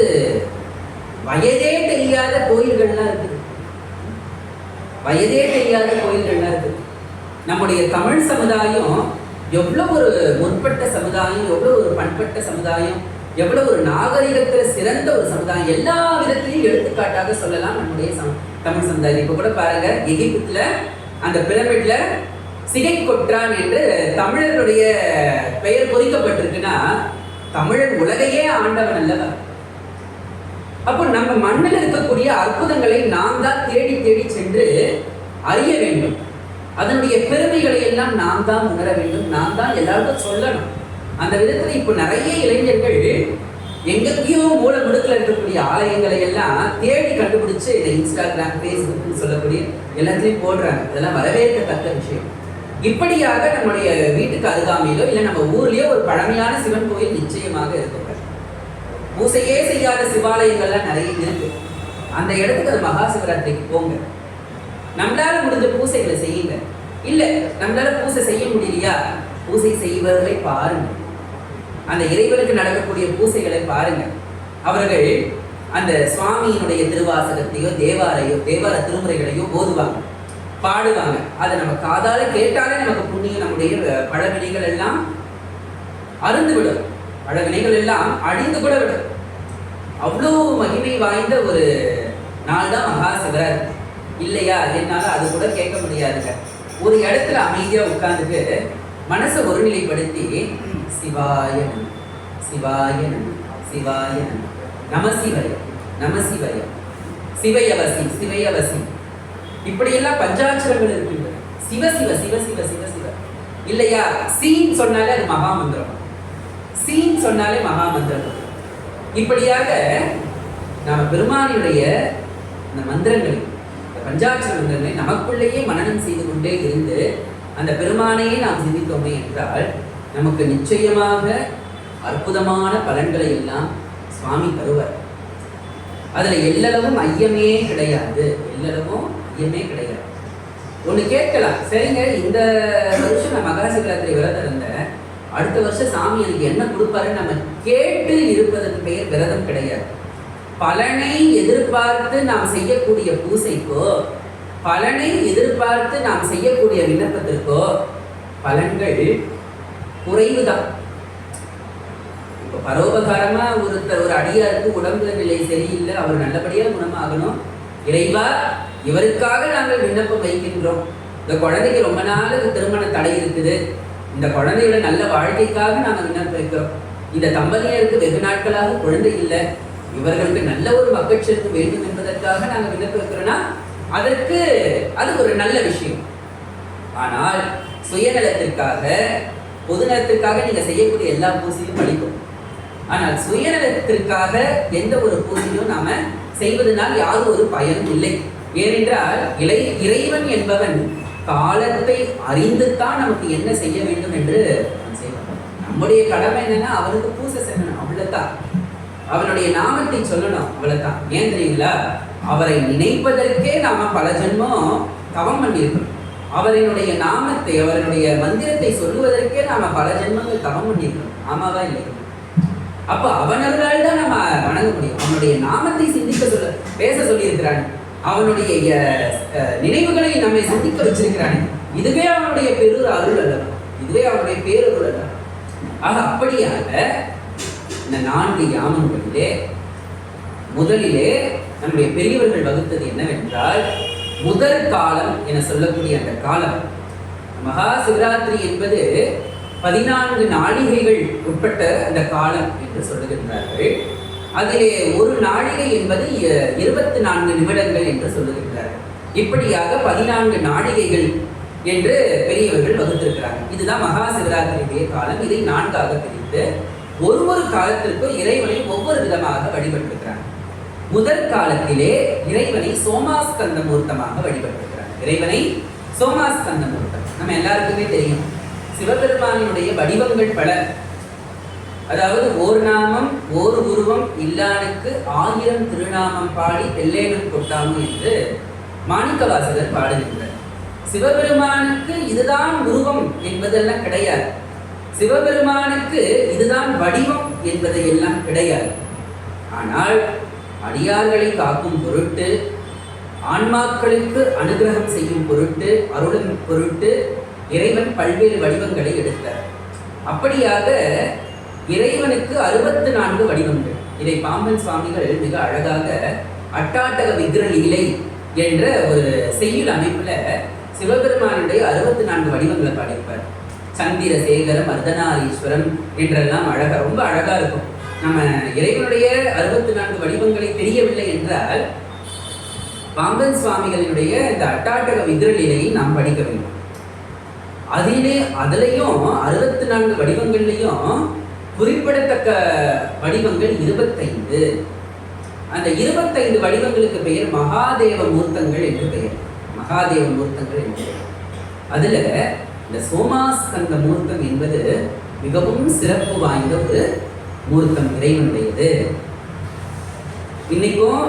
வயதே தெரியாத கோயில்கள்லாம் இருக்குது. வயதே தெரியாத கோயில்கள்லாம் இருக்குது. நம்முடைய தமிழ் சமுதாயம் எவ்வளவு ஒரு முற்பட்ட சமுதாயம், எவ்வளவு ஒரு பண்பட்ட சமுதாயம், எவ்வளவு ஒரு நாகரிகத்தில் சிறந்த ஒரு சமுதாயம், எல்லா விதத்திலையும் எடுத்துக்காட்டாக சொல்லலாம் நம்முடைய தமிழ் சமுதாயம். இப்போ கூட பாருங்க, எகிப்துல அந்த பிரமிட்ல சிகை கொற்றான் என்று தமிழர்களுடைய பெயர் பொறிக்கப்பட்டிருக்குன்னா தமிழர் உலகையே ஆண்டவன் அல்லவா. அப்போ நம்ம மண்ணில் இருக்கக்கூடிய அற்புதங்களை நாம் தான் தேடி தேடி சென்று அறிய வேண்டும். அதனுடைய பெருமைகளை எல்லாம் நாம் தான் உணர வேண்டும், நாம் தான் எல்லாருக்கும் சொல்லணும். அந்த விதத்தில் இப்போ நிறைய இளைஞர்கள் எங்கேயோ மூல முடுக்கில் இருக்கக்கூடிய ஆலயங்களை எல்லாம் தேடி கண்டுபிடிச்சு இந்த இன்ஸ்டாகிராம் ஃபேஸ்புக்னு சொல்லக்கூடிய எல்லாத்துலேயும் போடுறாங்க. இதெல்லாம் வரவேற்கத்தக்க விஷயம். இப்படியாக நம்முடைய வீட்டுக்கு அருகாமையிலோ இல்லை நம்ம ஊர்லேயோ ஒரு பழமையான சிவன் கோயில் நிச்சயமாக இருக்கும். பூசையே செய்யாத சிவாலயங்கள்லாம் நிறைய இருக்கு. அந்த இடத்துக்கு அது மகா சிவராத்திரிக்கு போங்க. நம்மளால முடிஞ்ச பூசைகளை செய்யுங்க. இல்லை நம்மளால பூசை செய்ய முடியலையா, பூசை செய்வர்களை பாருங்க. அந்த இறைவனுக்கு நடக்கக்கூடிய பூசைகளை பாருங்க. அவர்கள் அந்த சுவாமியினுடைய திருவாசகத்தையோ தேவார திருமுறைகளையோ ஓதுவாங்க, பாடுவாங்க. அதை நம்ம காதால கேட்டாலே நமக்கு புண்ணியம், நம்முடைய பழவினைகள் எல்லாம் அருந்துவிடும், பழவினைகள் எல்லாம் அழிந்து கூட விடும். அவ்வளோ மகிமை வாய்ந்த ஒரு நாள் தான் மகா சிவராத்திரி. இல்லையா, என்னால அது கூட கேட்க முடியாதுங்க. ஒரு இடத்துல அமைதியா உட்கார்ந்துட்டு மனசை ஒருநிலைப்படுத்தி சிவாய சிவாய சிவாய நமசிவய நமசிவய சிவயவசி சிவயவசி இப்படியெல்லாம் பஞ்சாட்சரங்கள் இருக்கு. சிவ சிவ சிவ சிவ சிவ சிவ. இல்லையா, சீன் சொன்னாலே அது மகாமந்திரம், சீன் சொன்னாலே மகாமந்திரம். இப்படியாக நாம பெருமானுடைய இந்த மந்திரங்களை, பஞ்சாட்சர மந்திரங்களை நமக்குள்ளேயே மனனம் செய்து கொண்டே இருந்து அந்த பெருமானையே நாம் சிந்தித்தோமே என்றால் நமக்கு நிச்சயமாக அற்புதமான பலன்களை எல்லாம் சுவாமி தருவார். அதுல எல்லளவும் ஐயமே கிடையாது. எல்லளவும் ஐயமே கிடையாது. ஒண்ணு கேட்கலாம், சரிங்க இந்த வருஷம் நான் மகா சிவராத்திரி விரதம் இருந்தேன், அடுத்த வருஷம் சாமி எனக்கு என்ன கொடுப்பாருன்னு நம்ம கேட்டு இருப்பதற்கு பெயர் விரதம் கிடையாது. பலனை எதிர்பார்த்து நாம் செய்யக்கூடிய பூசைக்கோ, பலனை எதிர்பார்த்து நாம் செய்யக்கூடிய விண்ணப்பத்திற்கோ பலன்கள் குறைவுதான். இப்போ பரோபகாரமா ஒரு அடியாருக்கு உடம்பு நிலை சரியில்லை, அவர் நல்லபடியாக குணமாகணும், இறைவா இவருக்காக நாங்கள் விண்ணப்பம் வைக்கின்றோம், இந்த குழந்தைக்கு ரொம்ப நாள் திருமண தடை இருக்குது, இந்த குழந்தையோட நல்ல வாழ்க்கைக்காக நாங்கள் விண்ணப்பம் வைக்கிறோம், இந்த தம்பதியருக்கு வெகு நாட்களாக குழந்தை இல்லை, இவர்களுக்கு நல்ல ஒரு மகிழ்ச்சிக்கு வேண்டும் என்பதற்காக நாங்கள் விண்ணப்பம் வைக்கிறோம்னா அதற்கு அது ஒரு நல்ல விஷயம். ஆனால் சுயநலத்திற்காக பொதுநலத்திற்காக நீங்க செய்யக்கூடிய எல்லா பூசையும் பலிக்கும். ஆனால் சுயநலத்திற்காக எந்த ஒரு பூசையும் நாம செய்வதனால் யாரும் ஒரு பயனும் இல்லை. ஏனென்றால் இறைவன் என்பவன் காலத்தை அறிந்துத்தான் நமக்கு என்ன செய்ய வேண்டும் என்று செய்வான். நம்முடைய கடமை என்னன்னா அவனுக்கு பூசை செய்யணும், அவ்வளவுதான். அவனுடைய நாமத்தை சொல்லணும், அவ்வளவுதான். ஏன் தெரியுங்களா? அவரை நினைப்பதற்கே நாம பல ஜென்மம் தவம் பண்ணியிருக்கணும். அவரினுடைய நாமத்தை, அவருடைய மந்திரத்தை சொல்லுவதற்கே நாம பல ஜென்மங்கள் தவம் பண்ணியிருக்கணும். ஆமாவா இல்லை? அப்ப அவனர்களால் தான் நம்ம வணங்க முடியும். அவனுடைய நாமத்தை சிந்திக்க பேச சொல்லியிருக்கிறான், அவனுடைய நினைவுகளை நம்மை சிந்திக்க வச்சிருக்கிறான். இதுவே அவனுடைய பெரு அருள் அல்ல, இதுவே அவனுடைய பேரருள் அல்ல. ஆக அப்படியாக இந்த 4 யாமங்களிலே முதலிலே நம்முடைய பெரியவர்கள் வகுத்தது என்னவென்றால், முதல் காலம் என சொல்லக்கூடிய அந்த காலம் மகா சிவராத்திரி என்பது 14 நாழிகைகள் உட்பட்ட அந்த காலம் என்று சொல்லுகின்றார்கள். அதிலே ஒரு நாழிகை என்பது 24 நிமிடங்கள் என்று சொல்லுகின்றார்கள். இப்படியாக 14 நாழிகைகள் என்று பெரியவர்கள் வகுத்திருக்கிறாங்க. இதுதான் மகா சிவராத்திரியுடைய காலம். இதை 4ஆக பிரித்து ஒரு காலத்திற்கும் இறைவனை ஒவ்வொரு விதமாக வழிபட்டிருக்கிறாங்க. முதல் காலத்திலே இறைவனை சோமாஸ்கந்த மூர்த்தமாக வழிபட்டிருக்கிறாங்க. இறைவனை சோமாஸ்கந்த மூர்த்தம் நம்ம எல்லாருக்குமே தெரியும். சிவபெருமானுடைய வடிவங்கள் பல. அதாவது ஓர் நாமம் ஓர் உருவம் இல்லானுக்கு 1000 திருநாமம் பாடி தெல்லேனும் கொட்டாமு என்று மாணிக்கவாசகர் பாடுகின்றார். சிவபெருமானுக்கு இதுதான் உருவம் என்பதெல்லாம் கிடையாது. சிவபெருமானுக்கு இதுதான் வடிவம் என்பதையெல்லாம் கிடையாது. ஆனால் அடியார்களை காக்கும் பொருட்டு, ஆன்மாக்களுக்கு அனுகிரகம் செய்யும் பொருட்டு, அருளும் பொருட்டு இறைவன் பல்வேறு வடிவங்களை எடுத்தார். அப்படியாக இறைவனுக்கு 64 வடிவங்கள். இதை பாம்பன் சுவாமிகள் மிக அழகாக அட்டாட்டக விக்கிர லீலை என்ற ஒரு செய்யுள் அமைப்புல சிவபெருமானுடைய 64 வடிவங்களை பாடிப்பார். சந்திரசேகரம், அர்த்தநாரீஸ்வரம் என்றெல்லாம் அழகா, ரொம்ப அழகா இருக்கும். நம்ம இறைவனுடைய 64 வடிவங்களை தெரியவில்லை என்றால் பாம்பன் சுவாமிகளினுடைய இந்த அட்டாட்டக விக்கிர லீலையை நாம் படிக்க வேண்டும். அதுலேயும் 64 வடிவங்கள்லையும் குறிப்பிடத்தக்க வடிவங்கள் 25. அந்த 25 வடிவங்களுக்கு பெயர் மகாதேவ மூர்த்தங்கள் என்று பெயர். மகாதேவ மூர்த்தங்கள் என்று. அதுல இந்த சோமாஸ்கந்த மூர்த்தம் என்பது மிகவும் சிறப்பு வாய்ந்த ஒரு மூர்த்தம் இறைவனுடையது. இன்னைக்கும்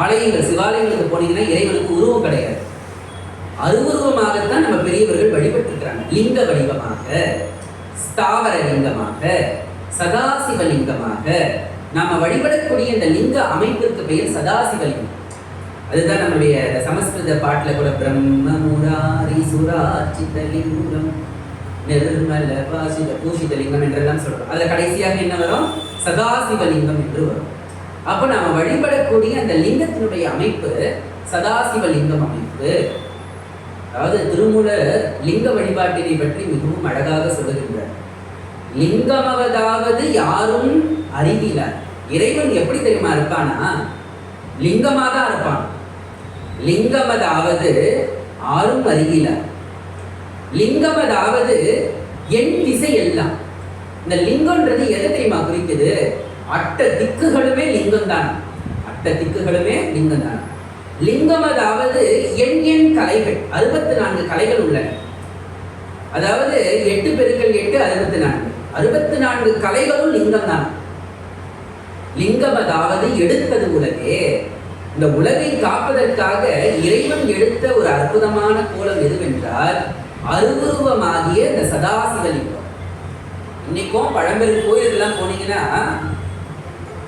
ஆலயங்கள், சிவாலயங்களுக்கு போனீங்கன்னா இறைவனுக்கு உருவம் கிடையாது. அருவுருவமாகத்தான் நம்ம பெரியவர்கள் வழிபட்டிருக்கிறாங்க. லிங்க வடிவமாக, ஸ்தாவர லிங்கமாக, சதாசிவலிங்கமாக நாம வழிபடக்கூடிய இந்த லிங்க அமைப்பிற்கு பெயர் சதாசிவலிங்கம். அதுதான் நம்முடைய சமஸ்கிருத பாட்டில் கூட பிரம்ம முராரி சுரார்ச்சித லிங்கம் நிர்மல பாசித பூஷித லிங்கம் என்றெல்லாம் சொல்றோம். அதுல கடைசியாக என்ன வரும்? சதாசிவலிங்கம் என்று வரும். அப்போ நாம வழிபடக்கூடிய அந்த லிங்கத்தினுடைய அமைப்பு சதாசிவலிங்கம் அமைப்பு. அதாவது திருமூலர் லிங்க வழிபாட்டினை பற்றி மிகவும் அழகாக சொல்லுகின்றார். லிங்கமவதாவது யாரும் அறிவிலார். இறைவன் எப்படி தெரியுமா இருப்பானா? லிங்கமாக தான் இருப்பான். லிங்கமதாவது யாரும் அறிவிலார். லிங்கமதாவது என் திசை எல்லாம். இந்த லிங்கம்ன்றது எதை தெரியுமா குறிக்குது? அட்ட திக்குகளுமே லிங்கம் தான். அட்ட திக்குகளுமே லிங்கம் தான். லிங்கம் அதாவது எண் கலைகள், 64 கலைகள் உள்ளன. அதாவது 8 × 8 64 கலைகளும் லிங்கம் தான். லிங்கம் அதாவது எடுத்தது உலகே. இந்த உலகை காப்பதற்காக இறைவன் எடுத்த ஒரு அற்புதமான கோலம் எதுவென்றால் அருவுருவமாகிய இந்த சதாசிவலிங்கம். இன்னைக்கும் பழம்பெரும் கோயிலுக்கெல்லாம் போனீங்கன்னா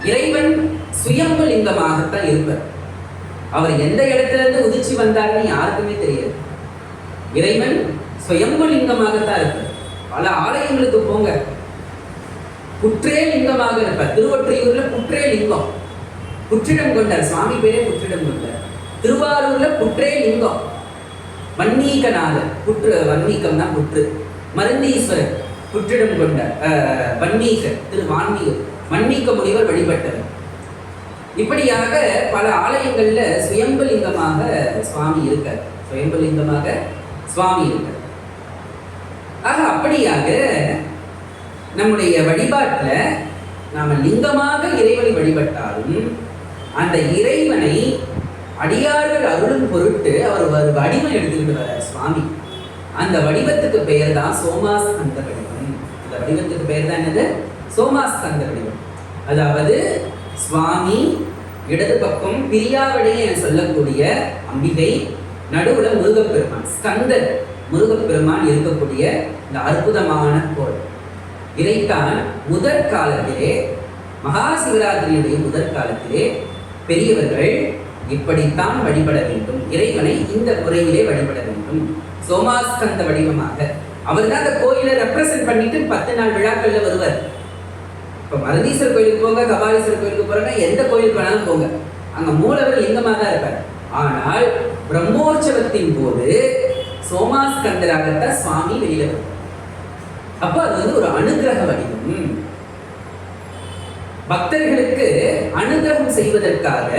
இறைவன் சுயம்பு லிங்கமாகத்தான் இருப்பார். அவர் எந்த இடத்துல இருந்து உதிச்சு வந்தார்னு யாருக்குமே தெரியாது. இறைவன் சுயம்பு லிங்கமாகத்தான் இருப்பார். பல ஆலயங்களுக்கு போங்க, புற்றே லிங்கமாக இருப்பார். திருவொற்றியூர்ல புற்றே லிங்கம், புற்றிடம் கொண்டார், சுவாமி பேரே புற்றிடம் கொண்டார். திருவாரூர்ல புற்றே லிங்கம், வன்னீகநாதர், புற்று வன்னீகம் தான் புற்று. மருந்தீஸ்வரர் புற்றிடம் கொண்டார், வன்னீகர் திருவான்மீகர், வன்னீக முனிவர் வழிபட்டவர். இப்படியாக பல ஆலயங்கள்ல சுயம்புலிங்கமாக சுவாமி இருக்கார், சுயம்புலிங்கமாக சுவாமி இருக்கார். ஆக அப்படியாக நம்முடைய வழிபாட்டில் நாம லிங்கமாக இறைவனை வழிபட்டாலும் அந்த இறைவனை அடியார்கள் அருளும் பொருட்டு அவர் ஒரு வடிவம் எடுத்துக்கிட்டு வர சுவாமி. அந்த வடிவத்துக்கு பெயர் தான் சோமாஸ்கந்த வடிவம். அந்த வடிவத்துக்கு பெயர் தான் என்னது? சோமாஸ்கந்த வடிவம். அதாவது சுவாமி இடது பக்கம் பிரியாவடையை சொல்லக்கூடிய அம்பிகை, நடுவுல முருகப்பெருமான், ஸ்கந்தர் முருகப்பெருமான் இருக்கக்கூடிய இந்த அற்புதமான கோள். இதைத்தான் முதற் காலத்திலே, மகா சிவராத்திரியுடைய முதற் காலத்திலே பெரியவர்கள் இப்படித்தான் வழிபட வேண்டும், இறைவனை இந்த முறையிலே வழிபட வேண்டும். சோமாஸ்கந்த வடிவமாக அவர் தான் அந்த கோயிலை ரெப்ரசன்ட் பண்ணிட்டு 10 நாள் விழாக்கள்ல வருவார். இப்போ மருதீஸ்வரர் கோயிலுக்கு போங்க, கபாலீஸ்வரர் கோயிலுக்கு போறாங்க, எந்த கோயிலுக்கு வேணாலும் போங்க, அங்க மூலவர் லிங்கமாக தான் இருப்பார். ஆனால் பிரம்மோற்சவத்தின் போது சோமாஸ்கந்தராகத்தான் சுவாமி வெளியில வரும். அப்போ அது வந்து ஒரு அனுகிரக வடிவம். பக்தர்களுக்கு அனுகிரகம் செய்வதற்காக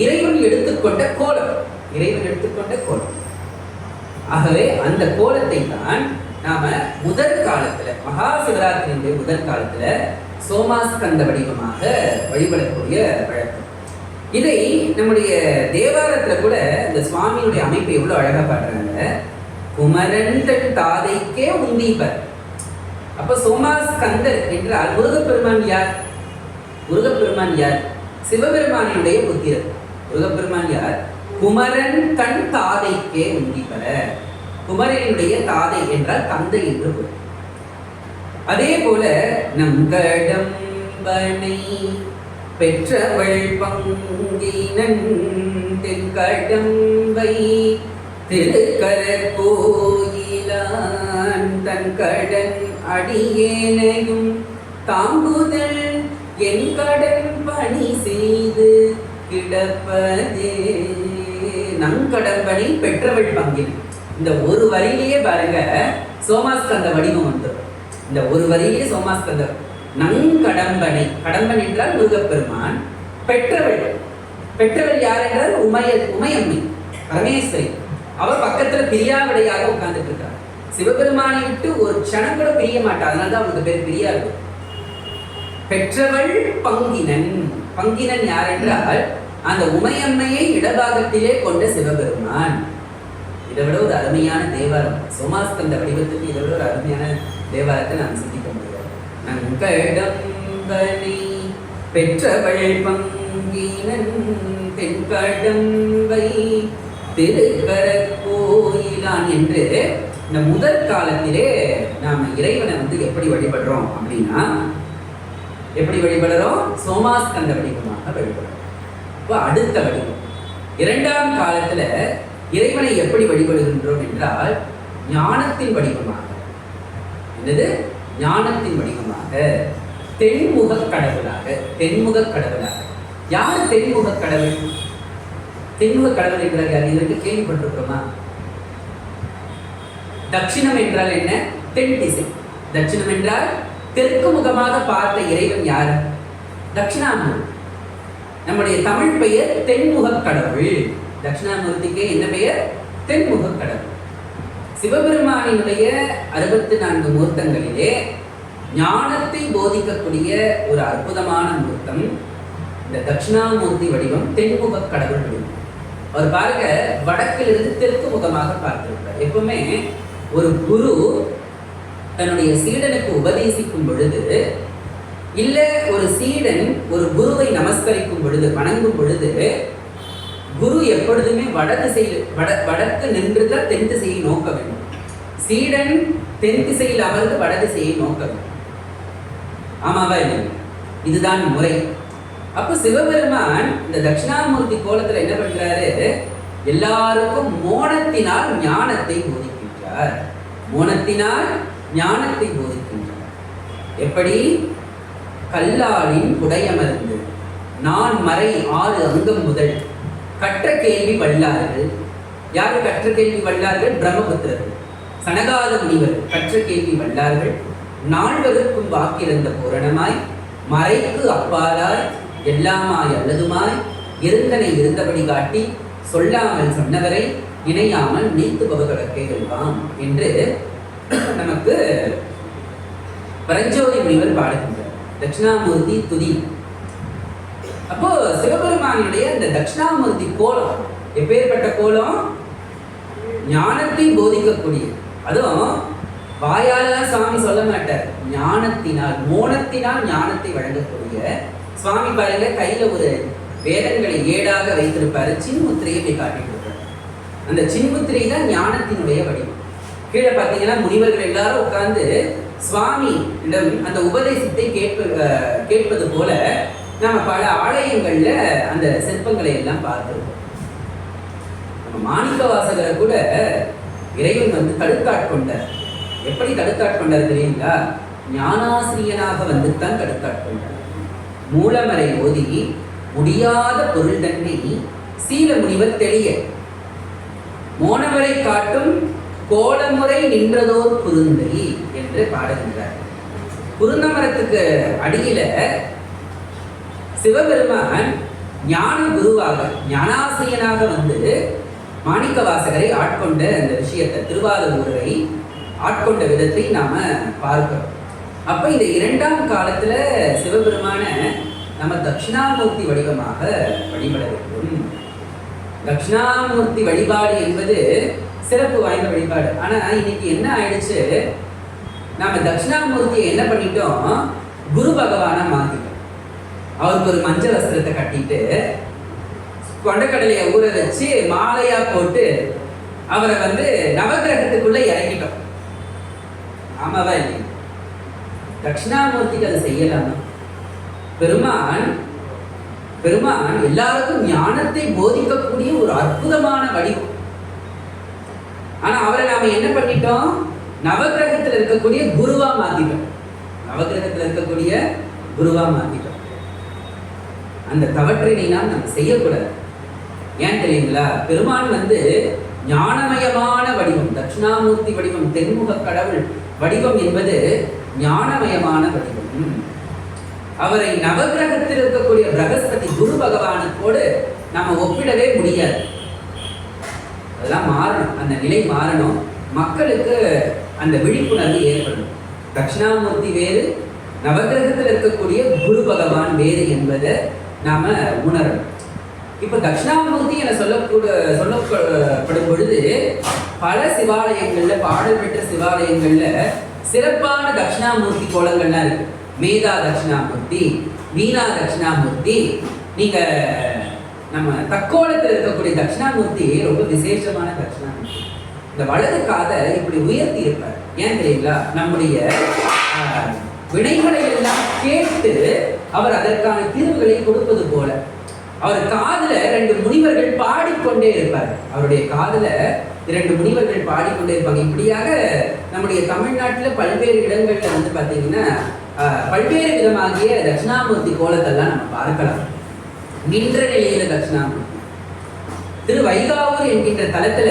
இறைவன் எடுத்துக்கொண்ட கோலம், இறைவன் எடுத்துக்கொண்ட கோலம். ஆகவே அந்த கோலத்தை தான் நாம முதற் காலத்துல, மகா சிவராத்திரியுடைய முதற் காலத்துல சோமாஸ்கந்த வடிவமாக வழிபடக்கூடிய வழக்கம். இதை நம்முடைய தேவாரத்துல கூட இந்த சுவாமியுடைய அமைப்பை எவ்வளவு அழகா பாடுறாங்க. குமரன் தன் தாதைக்கே உந்தீபர். அப்ப சோமாஸ்கந்தர் என்றால் முருகப்பெருமான் யார்? முருகப்பெருமான் யார்? சிவபெருமானுடைய புத்திரர். முருகப்பெருமான் யார்? குமரன் தன் தாதைக்கே உந்தீபர. குமரனுடைய தாதை என்றால் தந்தை என்று பொருள். அதே போல நம் கடம்பனை பெற்றவள் பங்கினன் தென்கடம்பை திருக்கர கோயிலான் தன் கடன் அடியேனையும் தாங்குதல் என் கடன் பணி செய்து கிடப்பதே. நங்கடம்பனை பெற்றவள் பங்கினன். இந்த ஒரு வரியிலேயே பாருங்க சோமாஸ்கந்த வடிவம் வந்துடும். இந்த ஒரு வரியிலேயே சோமாஸ்கந்தர். நங்கடம்பனை, கடம்பன் என்றால் முருகப்பெருமான். பெற்றவள், பெற்றவள் யார் என்றால் உமையம்மை பரமேஸ்வரி. அவர் பக்கத்துல பிரியாவிடையாக உட்கார்ந்துட்டு இருக்கார். சிவபெருமானை விட்டு ஒரு க்ஷணம் கூட பிரிய மாட்டார். அதனாலதான் அவருக்கு பேர் பிரியா இருக்கு. பெற்றவள் பங்கினன். பங்கினன் யார் என்றால் அந்த உமையம்மையை இடபாகத்திலே கொண்ட சிவபெருமான். இதை விட ஒரு அருமையான தேவாரம், சோமாஸ்கந்த வடிவத்துக்கு இதை விட ஒரு அருமையான தேவாரத்தை நாம் சிந்திக்க முடியாது. நங்கடம்பனை பெற்றவள் பங்கினன் தென்கடம்பை திருக்கர கோயிலான் என்று இந்த முதற் காலத்திலே நாம இறைவனை வந்து எப்படி வழிபடுறோம் அப்படின்னா, எப்படி வழிபடுறோம்? சோமாஸ்கந்த வடிவமாக வழிபடுறோம். இப்போ அடுத்த வடிவம் இரண்டாம் காலத்துல இறைவனை எப்படி வழிபடுகின்றோம் என்றால் ஞானத்தின் வடிவமாக. என்னது? ஞானத்தின் வடிவமாக, தென்முக கடவுளாக. தென்முக கடவுளாக. யார் தென்முக கடவுள்? தென்முக கடவுள் என்றால் யார்? இதற்கு கேள்விப்பட்டிருக்கிறோமா? தட்சிணம் என்றால் என்ன? தென் திசை. தட்சிணம் என்றால் தெற்கு முகமாக பார்த்த இறைவன் யார்? தட்சிணாமூர்த்தி. நம்முடைய தமிழ் பெயர் தென்முக கடவுள். தட்சிணாமூர்த்திக்கு என்ன பெயர்? தென்முக கடவுள். சிவபெருமானினுடைய 64 மூர்த்தங்களிலே ஞானத்தை போதிக்கக்கூடிய ஒரு அற்புதமான மூர்த்தம் இந்த தட்சிணாமூர்த்தி வடிவம், தென்முக கடவுள் வடிவம். அவர் பாருங்க வடக்கிலிருந்து தெற்கு முகமாக பார்த்திருப்பார். எப்பவுமே ஒரு குரு தன்னுடைய சீடனுக்கு உபதேசிக்கும் பொழுது இல்ல ஒரு சீடன் ஒரு குருவை நமஸ்கரிக்கும் பொழுது, வணங்கும் பொழுது, குரு எப்பொழுதுமே வடக்கு நின்றுதான் தென் திசையை நோக்க வேண்டும். சீடன் தென் திசையில் அமர்ந்து வட திசையை நோக்க வேண்டும். ஆமாவா இல்லை? இதுதான் முறை. அப்ப சிவபெருமான் இந்த தட்சிணாமூர்த்தி கோலத்துல என்ன பண்றாரு? எல்லாருக்கும் மோனத்தினால் ஞானத்தை போதிக்கின்றார். மோனத்தினால் ஞானத்தை போதிக்கின்றார். எப்படி? கல்லாளின் புடையமர்ந்து நான் மறை 6 அங்கம் முதல் கற்ற கேள்வி வல்லார்கள். யாரு கற்ற கேள்வி வல்லார்கள்? பிரம்மபுத்திரர்கள், சனகாத முனிவர் கற்ற கேள்வி வல்லார்கள். நால்வருக்கும் வாக்கிருந்த பூரணமாய் மறைக்கு அப்பாலாய் எல்லாமாய் அல்லதுமாய் இருந்தனை இருந்தபடி காட்டி சொல்லாமல் சொன்னவரை இணையாமல் நீத்துபவர்களுக்கே வெல்வாம் என்று நமக்கு பரஞ்சோதி முனிவர் பாடுகின்றார். தட்சிணாமூர்த்தி துதி. அப்போ சிவபெருமானுடைய அந்த தட்சிணாமூர்த்தி கோலம் எப்பேற்பட்ட கோலம்? ஞானத்தை போதிக்கக்கூடிய. அதுவும் வாயால சுவாமி சொல்ல மாட்டார், ஞானத்தினால் மோனத்தினால் ஞானத்தை வழங்கக்கூடிய சுவாமி. பாருங்க, கையில ஒரு வேதங்களை ஏடாக வைத்திருப்பாரு. சின்முத்திரையை போய் காட்டிட்டு இருப்பார். அந்த சின்முத்திரை தான் ஞானத்தினுடைய வடிவம். கீழே பார்த்தீங்கன்னா முனிவர்கள் எல்லாரும் உட்கார்ந்து சுவாமி அந்த உபதேசத்தை கேட்பது போல நம்ம பல ஆலயங்கள்ல அந்த சிற்பங்களை எல்லாம் பார்த்திருக்கோம். நம்ம மாணிக்க வாசகரை கூட இறைவன் தடுத்தாட்கொண்டார். எப்படி தடுத்தாட்கொண்டார் தெரியுங்களா? ஞானாசிரியனாக தான் தடுத்தாட்கொண்டார். மூலமறை ஓதி முடியாத பொருள் தன்னை சீல முனிவர் தெளிய மோனவரை காட்டும் கோலமுறை நின்றதோர் குருந்தை என்று பாடுகின்றார். குருந்தமரத்துக்கு அடியில சிவபெருமான் ஞான குருவாக ஞானாசிரியனாக மாணிக்க வாசகரை ஆட்கொண்ட அந்த விஷயத்தை, திருவாரூரை ஆட்கொண்ட விதத்தை நாம பார்க்கிறோம். அப்ப இந்த 2ஆம் காலத்துல சிவபெருமான நம்ம தட்சிணாமூர்த்தி வடிவமாக வழிபட வேண்டும். தட்சிணாமூர்த்தி வழிபாடு என்பது சிறப்பு வாய்ந்த வழிபாடு. ஆனா இன்னைக்கு என்ன ஆயிடுச்சு? நாம தட்சிணாமூர்த்தியை என்ன பண்ணிட்டோம்? குரு பகவான மாத்திட்டோம். அவருக்கு ஒரு மஞ்சள் வஸ்திரத்தை கட்டிட்டு கொண்டக்கடலையை ஊற வச்சு மாலையா போட்டு அவரை நவகிரகத்துக்குள்ள இறக்கிட்டோம். ஆமாவா இல்லை? தட்சிணாமூர்த்திக்கு அதை செய்யலாமா? பெருமான் எல்லாருக்கும் ஞானத்தை போதிக்கக்கூடிய ஒரு அற்புதமான வடிவம். ஆனா அவரை நாம என்ன பண்ணிட்டோம்? நவகிரகத்தில் இருக்கக்கூடிய குருவா மாத்திட்டோம். நவகிரகத்தில் இருக்கக்கூடிய குருவா மாத்திட்டோம். அந்த தவற்றினை நம்ம செய்யக்கூடாது. ஏன் தெரியுங்களா? பெருமான் ஞானமயமான வடிவம். தட்சிணாமூர்த்தி வடிவம், தென்முக கடவுள் வடிவம் என்பது ஞானமயமான வடிவம். அவரை நவகிரகத்தில் இருக்கக்கூடிய பிரகஸ்பதி குரு பகவானுக்கோடு நம்ம ஒப்பிடவே முடியாது. அதெல்லாம் மாறணும். அந்த நிலை மாறணும். மக்களுக்கு அந்த விழிப்புணர்வு ஏற்படணும். தட்சிணாமூர்த்தி வேறு, நவகிரகத்தில் இருக்கக்கூடிய குரு பகவான் வேறு என்பதை நாம உணரணும். இப்ப தட்சிணாமூர்த்தி என சொல்லப்படும் பொழுது பல சிவாலயங்கள்ல, பாடல் பெற்ற சிவாலயங்கள்ல சிறப்பான தட்சிணாமூர்த்தி கோலங்கள்லாம் இருக்கு. மேதா தட்சிணாமூர்த்தி, வீணா தட்சிணாமூர்த்தி. நீங்க நம்ம தக்கோலத்தில் இருக்கக்கூடிய தட்சிணாமூர்த்தி ரொம்ப விசேஷமான தட்சிணாமூர்த்தி. இந்த வலது காதை இப்படி உயர்த்தி இருப்பார். ஏன் தெரியுங்களா? நம்முடைய வினைகளை எல்லாம் கேட்டு அவர் அதற்கான தீர்வுகளை கொடுப்பது போல. அவர் காதுல 2 முனிவர்கள் பாடிக்கொண்டே இருப்பார். அவருடைய காதுல 2 முனிவர்கள் பாடிக்கொண்டே இருப்பாங்க. இப்படியாக நம்முடைய தமிழ்நாட்டில் பல்வேறு இடங்கள்ல பார்த்தீங்கன்னா பல்வேறு விதமாகிய தட்சிணாமூர்த்தி கோலத்தெல்லாம் நம்ம பார்க்கலாம். நின்ற நிலையில தட்சிணாமூர்த்தி. திரு வைகாவூர் என்கின்ற தலத்துல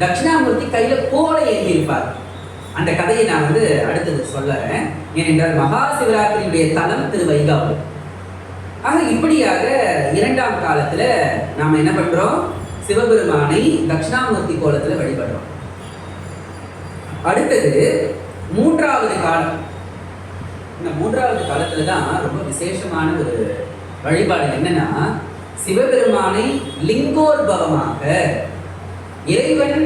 தட்சிணாமூர்த்தி கையில கோலை ஏந்தி இருப்பார். அந்த கதையை நான் அடுத்தது சொல்லுறேன். ஏனென்றால் மகா சிவராத்திரியுடைய தலம் திரு வைகாவூர். ஆக இப்படியாக 2ஆம் காலத்துல நாம என்ன பண்றோம்? சிவபெருமானை தட்சிணாமூர்த்தி கோலத்துல வழிபடுறோம். அடுத்தது 3வது காலம். இந்த 3வது காலத்துல தான் ரொம்ப விசேஷமான ஒரு வழிபாடு. என்னன்னா, சிவபெருமானை லிங்கோத்பவமாக இறைவன்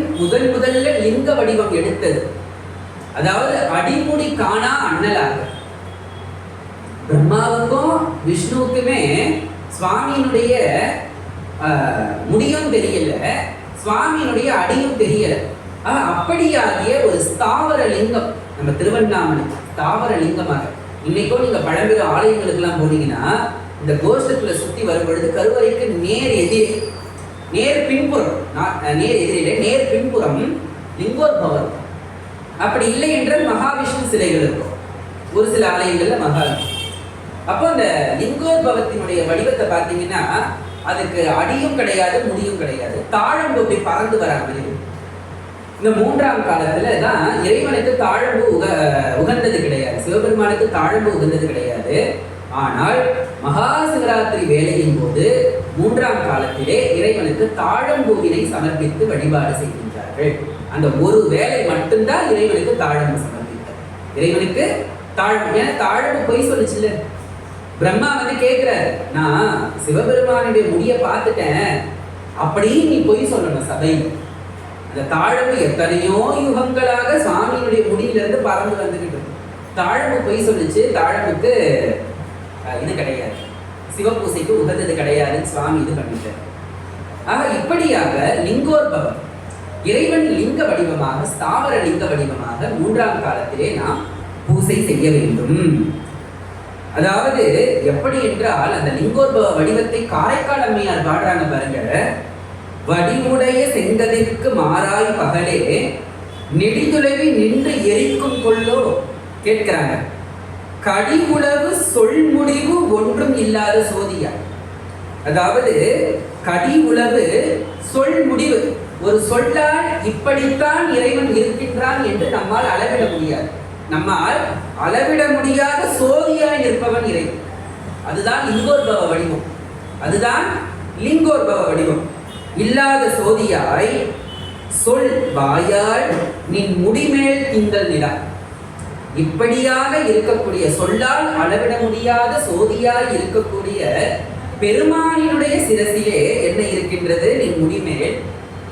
முதல்ல லிங்க வடிவம் எடுத்தது. அதாவது அடிமுடி காணா அண்ணலாக பிரம்மாவுக்கும் விஷ்ணுவுக்குமே சுவாமியினுடைய முடியும் தெரியல, சுவாமியினுடைய அடியும் தெரியல. அப்படியாகிய ஒரு ஸ்தாவர லிங்கம் நம்ம திருவண்ணாமலை ஸ்தாவர லிங்கமாக. இன்னைக்கும் நீங்க பழம்பெரு ஆலயங்களுக்கு எல்லாம் போனீங்கன்னா இந்த கோஷ்டத்துல சுத்தி வரும் பொழுது கருவறைக்கு நேர் எதிரே, நேர் பின்புறம், நேர் எதிரிலே நேர் பின்புறம் லிங்கோத்பவர். அப்படி இல்லை என்றால் மகாவிஷ்ணு சிலைகள் இருக்கும் ஒரு சில ஆலயங்கள்ல மகாவிஷ்ணு. அப்போ அந்த லிங்கோத்பவத்தினுடைய வடிவத்தை பார்த்தீங்கன்னா அதுக்கு அடியும் கிடையாது, முடியும் கிடையாது, தாழம்பு அப்படி பறந்து வராமல். இந்த 3ஆம் காலத்துல தான் இறைவனுக்கு தாழம்பு உகந்தது கிடையாது, சிவபெருமானுக்கு தாழம்பு உகந்தது கிடையாது. ஆனால் மகா சிவராத்திரி வேலையின் போது 3ஆம் காலத்திலே இறைவனுக்கு தாழம்பூவினை சமர்ப்பித்து வழிபாடு செய்கின்றார்கள். அந்த ஒரு வேலை மட்டும்தான் இறைவனுக்கு தாழம்பு சமர்ப்பித்தார். இறைவனுக்கு தாழம்பு, ஏன்னா தாழம்பு பொய் சொல்லுச்சுல்ல. பிரம்மா வந்து கேட்கிறாரு, நான் சிவபெருமானுடைய முடிய பார்த்துட்டேன், அப்படியே நீ பொய் சொல்லணும் சபையில். அந்த தாழம்பு எத்தனையோ யுகங்களாக சுவாமியினுடைய முடியிலிருந்து பறந்து வந்துகிட்டு தாழம்பு பொய் சொல்லிச்சு. தாழம்புக்கு இது கிடையாது, சிவபூசைக்கு உகந்தது கிடையாதுன்னு சுவாமி இது பண்ணிட்டார். ஆக இப்படியாக லிங்கோத்பவம், இறைவன் லிங்க வடிவமாக, ஸ்தாவர லிங்க வடிவமாக 3ஆம் காலத்திலே நாம் பூசை செய்ய வேண்டும். அதாவது எப்படி என்றால் அந்த லிங்கோத்பவ வடிவத்தை காரைக்கால் அம்மையார் பாடுறாங்க பாருங்க. வடிமுடைய செங்கதிற்கு மாறாய் பகலே நெடிதுளவி நின்று எரிக்கும் கொள்ளோ கேட்கிறாங்க. கடிவுளவு சொல் முடிவு ஒன்றும் இல்லாத சோதியா. அதாவது கடி உளவு சொல் முடிவு, ஒரு சொல்லால் இப்படித்தான் இறைவன் இருக்கின்றான் என்று நம்மால் அளவிட முடியாது. நம்மால் அளவிட முடியாத சோதியாய் இருப்பவன் இறைவன். அதுதான் லிங்கோத்பவ வடிவம், அதுதான் லிங்கோத்பவ வடிவம். இல்லாத சோதியாய் சொல் வாயால் நின் முடிமேல் திங்கள் நிலா. இப்படியாக இருக்கக்கூடிய, சொல்லால் அளவிட முடியாத சோதியாய் இருக்கக்கூடிய பெருமானினுடைய சிரசிலே என்ன இருக்கின்றது? நின் முடிமேல்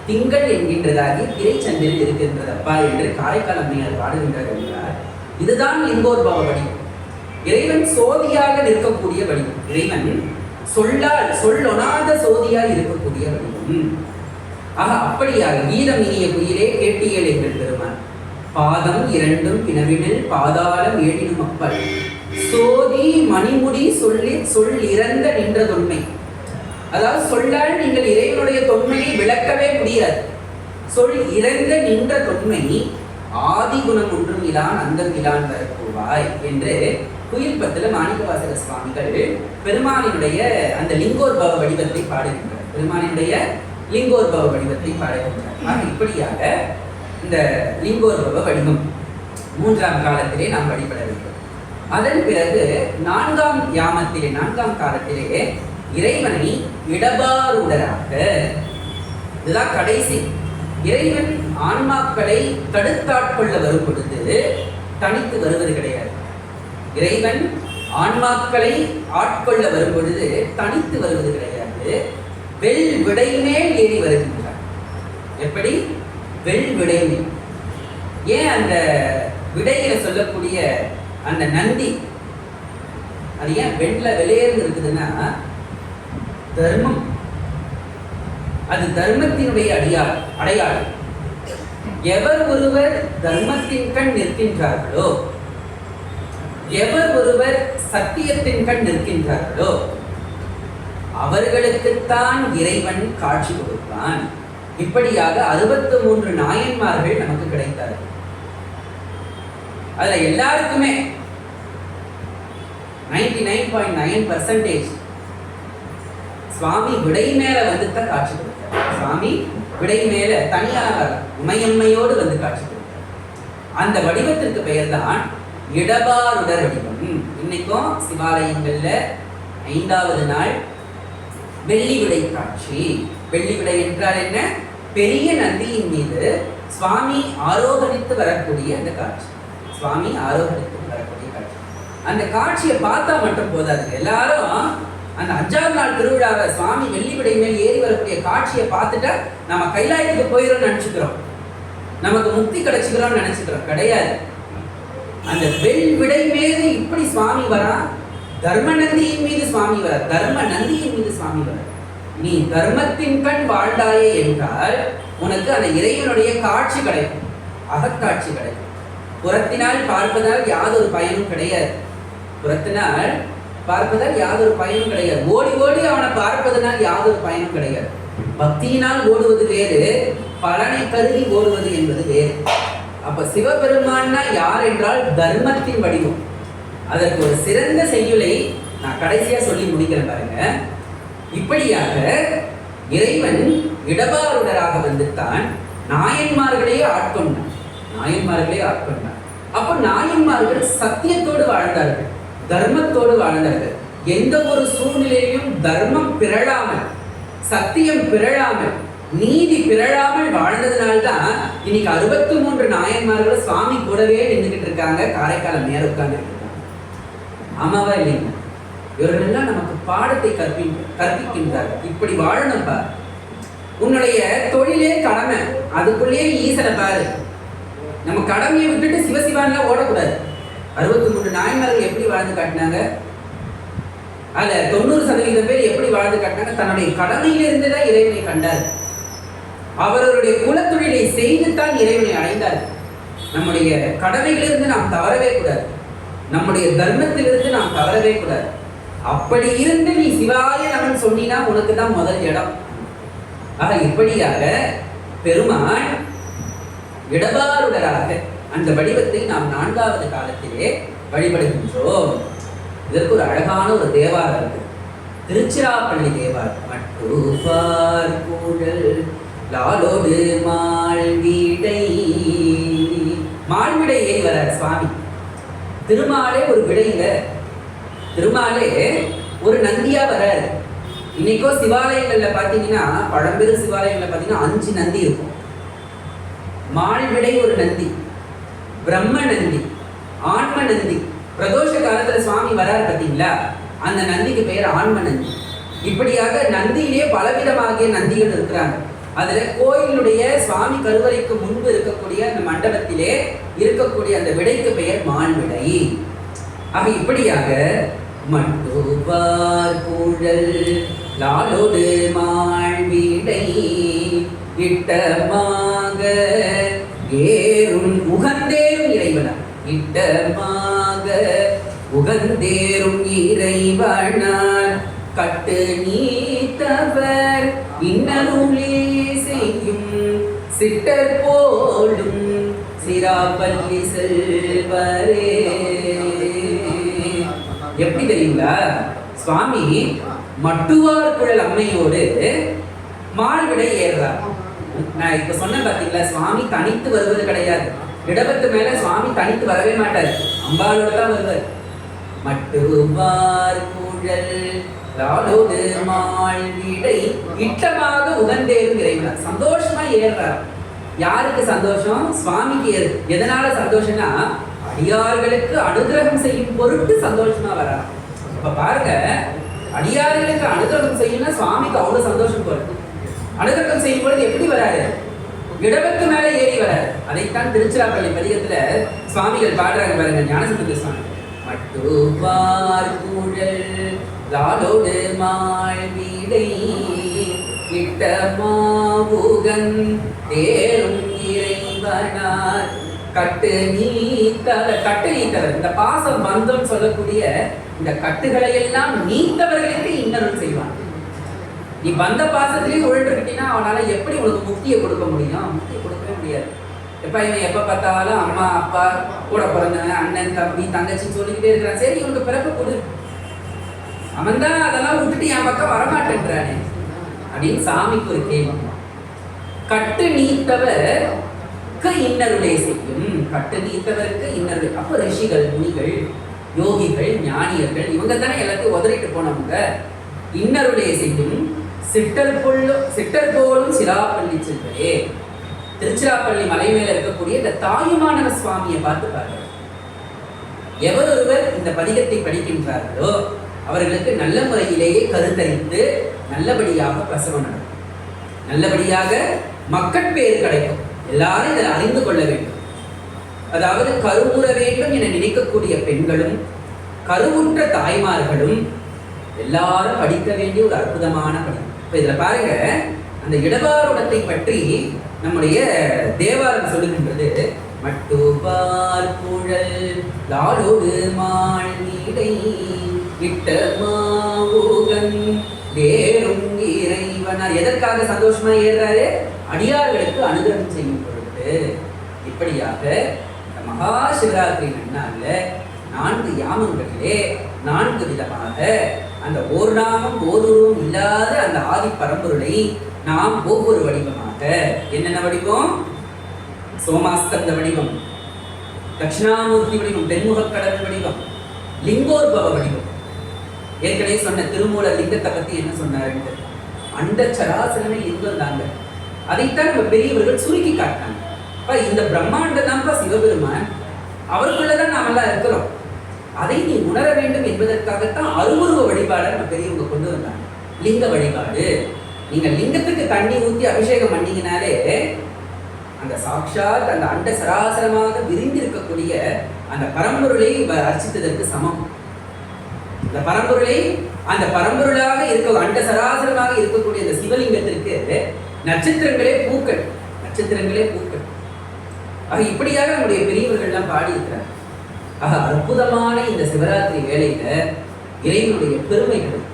திங்கள் என்கின்றதாகி திரைச்சந்தில் இருக்கின்றதப்பா என்று காரைக்கால் அம்மையார் பாடுகின்றார். இதுதான் லிங்கோத்பவ வடிவம். இறைவன் சோதியாக நிற்கக்கூடிய வடிவம். இறைவன் சொல்லால் சொல்லொணாத சோதியாய் இருக்கக்கூடிய வடிவம். ஆக அப்படியாக வீரம் இனிய குயிலே கேட்டியல் எங்கள் பெருமான். பாதம் இரண்டும் பினவினில் பாதாளம் ஏழினும் அப்பல் சோதி மணிமுடி சொல்லி சொல் இறந்த நின்ற தொன்மை. அதாவது சொல்லால் நீங்கள் இறைவனுடைய தொன்மையை விளக்கவே முடியாது. சொல் இறந்த நின்ற தொன்மை ஆதி குணம் ஒன்றும் இலான் அந்தம் இலான் வரப்போவாய் என்று குயில் பத்துல மாணிக்கவாசக சுவாமிகள் பெருமானினுடைய அந்த லிங்கோத்பவ வடிவத்தை பாடுகின்றார். பெருமானினுடைய லிங்கோத்பவ வடிவத்தை பாடுகின்றார். இப்படியாக இந்த லிங்கோத்பவ வடிவம் 3ஆம் காலத்திலே நாம் வழிபட வேண்டும். அதன் பிறகு 4ஆம் யாமத்திலே, 4ஆம் காலத்திலே இறைவனை இடபாருடராக, இதுதான் கடைசி. இறைவன் ஆன்மாக்களை தடுத்தாட்கொள்ள வரும் பொழுது தனித்து வருவது கிடையாது. இறைவன் ஆன்மாக்களை ஆட்கொள்ள வரும் பொழுது தனித்து வருவது கிடையாது. வெள் விடை மேல் ஏறி வருகின்றார். எப்படி? வெள் விடை மேல். ஏன் அந்த விடையில சொல்லக்கூடிய அந்த நந்தி அது ஏன் வெள்ள வெளியேறு இருக்குதுன்னா, தர்மம், அது தர்மத்தினுடைய அடையாளம். எவர் ஒருவர் தர்மத்தின் கண் நிற்கின்றார்களோ, எவர் ஒருவர் சத்தியத்தின் கண் நிற்கின்றார்களோ அவர்களுக்குத்தான் இறைவன் காட்சி கொடுப்பான். இப்படியாக 63 நாயன்மார்கள் நமக்கு கிடைத்தார்கள். அதுல எல்லாருக்குமே 99.9% சுவாமி விடை மேல வந்துதான் காட்சி கொடுத்தார். சுவாமி விடை மேல தனியாக உமையம்மையோடு வந்து காட்சி கொடுத்தார். அந்த வடிவத்திற்கு பெயர் தான் இடபாருடர் வடிவம். இன்னைக்கும் சிவாலயங்கள்ல 5வது நாள் வெள்ளி விடை காட்சி. வெள்ளி விடை என்றால் என்ன? பெரிய நந்தியின் மீது சுவாமி ஆரோகணித்து வரக்கூடிய அந்த காட்சி. சுவாமி ஆரோகணித்து வரக்கூடிய காட்சி. அந்த காட்சியை பார்த்தா மட்டும் போதாது. எல்லாரும் அந்த 5ஆவது நாள் திருவிழாவை சுவாமி வெள்ளி விடை மேல் ஏறி வரக்கூடிய காட்சியை பார்த்துட்டா நம்ம கைலாயத்துக்கு போயிடும் நினைச்சுக்கிறோம், நமக்கு முக்தி கிடைச்சுக்கிறோம் நினைச்சுக்கிறோம். கிடையாது. அந்த வெள் விடை மீது இப்படி சுவாமி வரா, தர்ம நந்தியின் மீது சுவாமி வர, தர்ம நந்தியின் மீது சுவாமி வர. நீ தர்மத்தின் கண் வாழ்ந்தாயே என்றால் உனக்கு அந்த இறைவனுடைய காட்சி கிடைக்கும், அகக்காட்சி கிடைக்கும். புறத்தினால் பார்ப்பதால் யாதொரு பயனும் கிடையாது. புறத்தினால் பார்ப்பதால் யாதொரு பயனும் கிடையாது. ஓடி ஓடி அவனை பார்ப்பதனால் யாதொரு பயனும் கிடையாது. பக்தியினால் ஓடுவது வேறு, பலனை கருதி ஓடுவது என்பது வேறு. அப்ப சிவபெருமான்னா யார் என்றால் தர்மத்தின் வடிவம். அதற்கு ஒரு சிறந்த செய்யுளை நான் கடைசியா சொல்லி முடிக்கிறேன் பாருங்க. இப்படியாக இறைவன் இடபாருடராக வந்துத்தான் நாயன்மார்களையே ஆட்கொண்டான். நாயன்மார்களே ஆட்கொண்டான். அப்ப நாயன்மார்கள் சத்தியத்தோடு வாழ்ந்தார்கள், தர்மத்தோடு வாழ்ந்தார்கள். எந்த ஒரு சூழ்நிலையிலும் தர்மம் பிறழாமல், சத்தியம் பிறழாமல், நீதி பிறழாமல் வாழ்ந்ததுனால்தான் இன்னைக்கு 63 நாயன்மார்கள் சுவாமி கூடவே நின்றுகிட்டு இருக்காங்க, காரைக்காலம் நேரம் உட்கார்ந்து இருக்காங்க. ஆமாவா இல்லைங்க? இவர்களெல்லாம் நமக்கு பாடத்தை கற்பிக்கின்றார்கள். இப்படி வாழணும் பார். உன்னுடைய தொழிலே கடமை, அதுக்குள்ளேயே ஈசனை பாரு. நம்ம கடமையை விட்டுட்டு சிவசிவான்லாம் ஓடக்கூடாது. 63 நாயன்மார்கள் எப்படி வாழ்ந்து காட்டினாங்க? அதுல 90% பேர் எப்படி வாழ்ந்து காட்டினாங்க? தன்னுடைய கடமையிலிருந்து தான் இறைவனை கண்டார். அவர்களுடைய குலத்தொழிலை செய்துத்தான் இறைவனை அடைந்தார். நம்முடைய கடமைகளிலிருந்து நாம் தவறவே கூடாது, நம்முடைய தர்மத்திலிருந்து நாம் தவறவே கூடாது. அப்படி இருந்து நீ சிவாய நமன் சொன்னா உனக்கு தான் முதல் இடம். ஆக இப்படியாக பெருமான் இடபாருடராக அந்த வடிவத்தை நாம் 4வது காலத்திலே வழிபடுகின்றோம். இதற்கு ஒரு அழகான ஒரு தேவாரம் இருக்கு, திருச்சிராப்பள்ளி தேவாரம். மட்டுபார் கூடல் லாலோடு மால்விடை. மால்விடை ஏறி வரார் சுவாமி. திருமாலே ஒரு விடைங்க, திருமாலே ஒரு நந்தியா வராரு. இன்னைக்கோ சிவாலயங்கள்ல பாத்தீங்கன்னா, பழம்பெரும் சிவாலயங்கள்ல பாத்தீங்கன்னா 5 நந்தி இருக்கும். மால்விடை ஒரு நந்தி, பிரம்ம நந்தி, ஆன்ம நந்தி. பிரதோஷ காலத்துல சுவாமி வராரு பார்த்தீங்களா, அந்த நந்திக்கு பெயர் ஆன்ம நந்தி. இப்படியாக நந்தியிலே பலவிதமாகிய நந்திகள் இருக்கிறாங்க. அதுல கோயிலுடைய சுவாமி கருவறைக்கு முன்பு இருக்கக்கூடிய அந்த மண்டபத்திலே இருக்கக்கூடிய அந்த விடைக்கு பெயர் மால்விடை. ஆக இப்படியாக மட்டுபார் கூழல் லாலோடு மால்விடை இட்டமாக ஏறும் உகந்தேறும் இறைவனார். இட்டமாக உகந்தேறும் இறைவனார் கட்டு நீத்தவர் இன்னருளே செய்யும் சிட்டர் போலும் சிராப்பள்ளி செல்வரே. எப்படி தெரியுங்களா? சுவாமி மட்டுவார் குழல் அம்மையோடு மால்விடை ஏறுறார். நான் இப்ப சொன்ன பாத்தீங்களா, சுவாமி தனித்து வருவது கிடையாது. இடபத்து மேல சுவாமி தனித்து வரவே மாட்டார், அம்பாளோட தான் வருவார். மட்டுவார் குழல் லாலோடு மால்விடை இட்டமாக உகந்தேறும் இறைவனார். சந்தோஷமா ஏறுறார். யாருக்கு சந்தோஷம்? சுவாமிக்கு. எதனால சந்தோஷம்னா, அடியார்களுக்கு அனுகிரகம் செய்யும் பொருட்டு சந்தோஷமா வர்றார். இப்ப பாருங்க, அடியார்களுக்கு அனுகிரகம் செய்யணும்னா சுவாமிக்கு அவ்வளவு சந்தோஷம் போறது. அனுகிரகம் செய்யும் பொழுது எப்படி வராரு? இடபத்து மேல ஏறி வராரு. அதைத்தான் திருச்சிராப்பள்ளி பதிகத்துல சுவாமிகள் பாடுறாங்க பாருங்க, ஞானசம்பந்த சுவாமி. மட்டுவார் கூழல் லாலோடு மால்விடை இட்டமாவுகன் தேரும் இறைவனார் கட்டு நீத்தவர். கட்டு நீத்தவர், இந்த பாசம் பந்தம் சொல்லக்கூடிய இந்த கட்டுகளை எல்லாம் நீத்தவர்களுக்கு இன்னருள் செய்வான். நீ பந்த பாசத்திலேயே உழந்துக்கிட்டீங்கன்னா அவனால எப்படி உனக்கு முக்தியை கொடுக்க முடியும்? முக்தியை கொடுக்கவே முடியாது. எப்ப இவன் எப்ப பார்த்தாலும் அம்மா அப்பா கூட பிறந்தவன் அண்ணன் தம்பி தங்கச்சின்னு சொல்லிக்கிட்டே இருக்கிறான். சரி, இவனுக்கு பிறப்பு கொடு. அவன் தான் அதெல்லாம் விட்டுட்டு என் பக்கம் வரமாட்டேன்றானே அப்படின்னு சாமிக்கு ஒரு கேள்வி. கட்டு நீத்தவருக்கு இன்னருளை செய்யும். கட்டு நீத்தவருக்கு இன்னருளை. அப்போ ரிஷிகள், முனிகள், யோகிகள், ஞானியர்கள் இவங்க தானே எல்லாத்தையும் உதறிட்டு போனவங்க. இன்னருளை செய்யும் சிட்டர் போலும் சிராப்பள்ளி செல்வரே. திருச்சிராப்பள்ளி மலை மேல இருக்கக்கூடிய இந்த தாயுமானவ சுவாமியை பார்த்து பாருங்க. எவர் ஒருவர் இந்த பதிகத்தை படிக்கின்றார்களோ அவர்களுக்கு நல்ல முறையிலேயே கருத்தரித்து நல்லபடியாக பிரசவம் நடக்கும், நல்லபடியாக மக்கட்பேறு கிடைக்கும். எல்லாரும் இதை அறிந்து கொள்ள வேண்டும். அதாவது கருவுற வேண்டும் என நினைக்கக்கூடிய பெண்களும், கருவுற்ற தாய்மார்களும் எல்லாரும் படிக்க வேண்டிய ஒரு அற்புதமான படி. இப்ப இதுல பாருங்க, அந்த இடபாருடத்தை பற்றி நம்முடைய தேவாரம் சொல்லுகின்றது. மட்டுபால் குழல் லாலோடு மாழ்நீடை இட்ட மாவுகன் வேறும் இறைவனார். எதற்காக சந்தோஷமா ஏறாரு? அடியார்களுக்கு அனுகிரகம் செய்யும் பொருட்டு. இப்படியாக மகா சிவராத்திரி நன்னாள்ல 4 யாமங்களிலே 4 விதமாக அந்த ஓர் நாமம் ஓருருவம் இல்லாத அந்த ஆதி பரம்பொருளை நாம் ஒவ்வொரு வடிவமாக, என்னென்ன வடிவம்? சோமாஸ்கந்த வடிவம், தட்சிணாமூர்த்தி வடிவம், தென்முகக்கடல் வடிவம், லிங்கோத்பவ வடிவம். ஏற்கனவே சொன்ன திருமூல லிங்கத்தை பத்தி என்ன சொன்னாரு? அண்ட சராசரமே லிங்கம் தாங்க. அதைத்தான் நம்ம பெரியவர்கள் சுருக்கி காட்டினாங்க. இந்த பிரம்மாண்டம் தான்ப்பா சிவபெருமான், அவருக்குள்ளதான் நாமெல்லாம் இருக்கிறோம். அதை நீ உணர வேண்டும் என்பதற்காகத்தான் அருவுருவ வழிபாடை நம்ம பெரியவங்க கொண்டு வந்தாங்க. லிங்க வழிபாடு. நீங்க லிங்கத்துக்கு தண்ணி ஊற்றி அபிஷேகம் பண்ணீங்கனாலே அந்த சாட்சாத் அந்த அண்ட சராசரமாக விரிந்து இருக்கக்கூடிய அந்த பரம்பொருளை அர்ச்சித்ததற்கு சமம். அந்த பரம்பொருளை, அந்த பரம்பொருளாக இருக்க அண்ட சராசரமாக இருக்கக்கூடிய அந்த சிவலிங்கத்திற்கு நட்சத்திரங்களே பூக்கள், நட்சத்திரங்களே பூக்கள். ஆக இப்படியாக நம்முடைய பெரியவர்கள்லாம் பாடி இருக்கிறார். ஆக அற்புதமான இந்த சிவராத்திரி வேளையில இறைவனுடைய பெருமைகள்,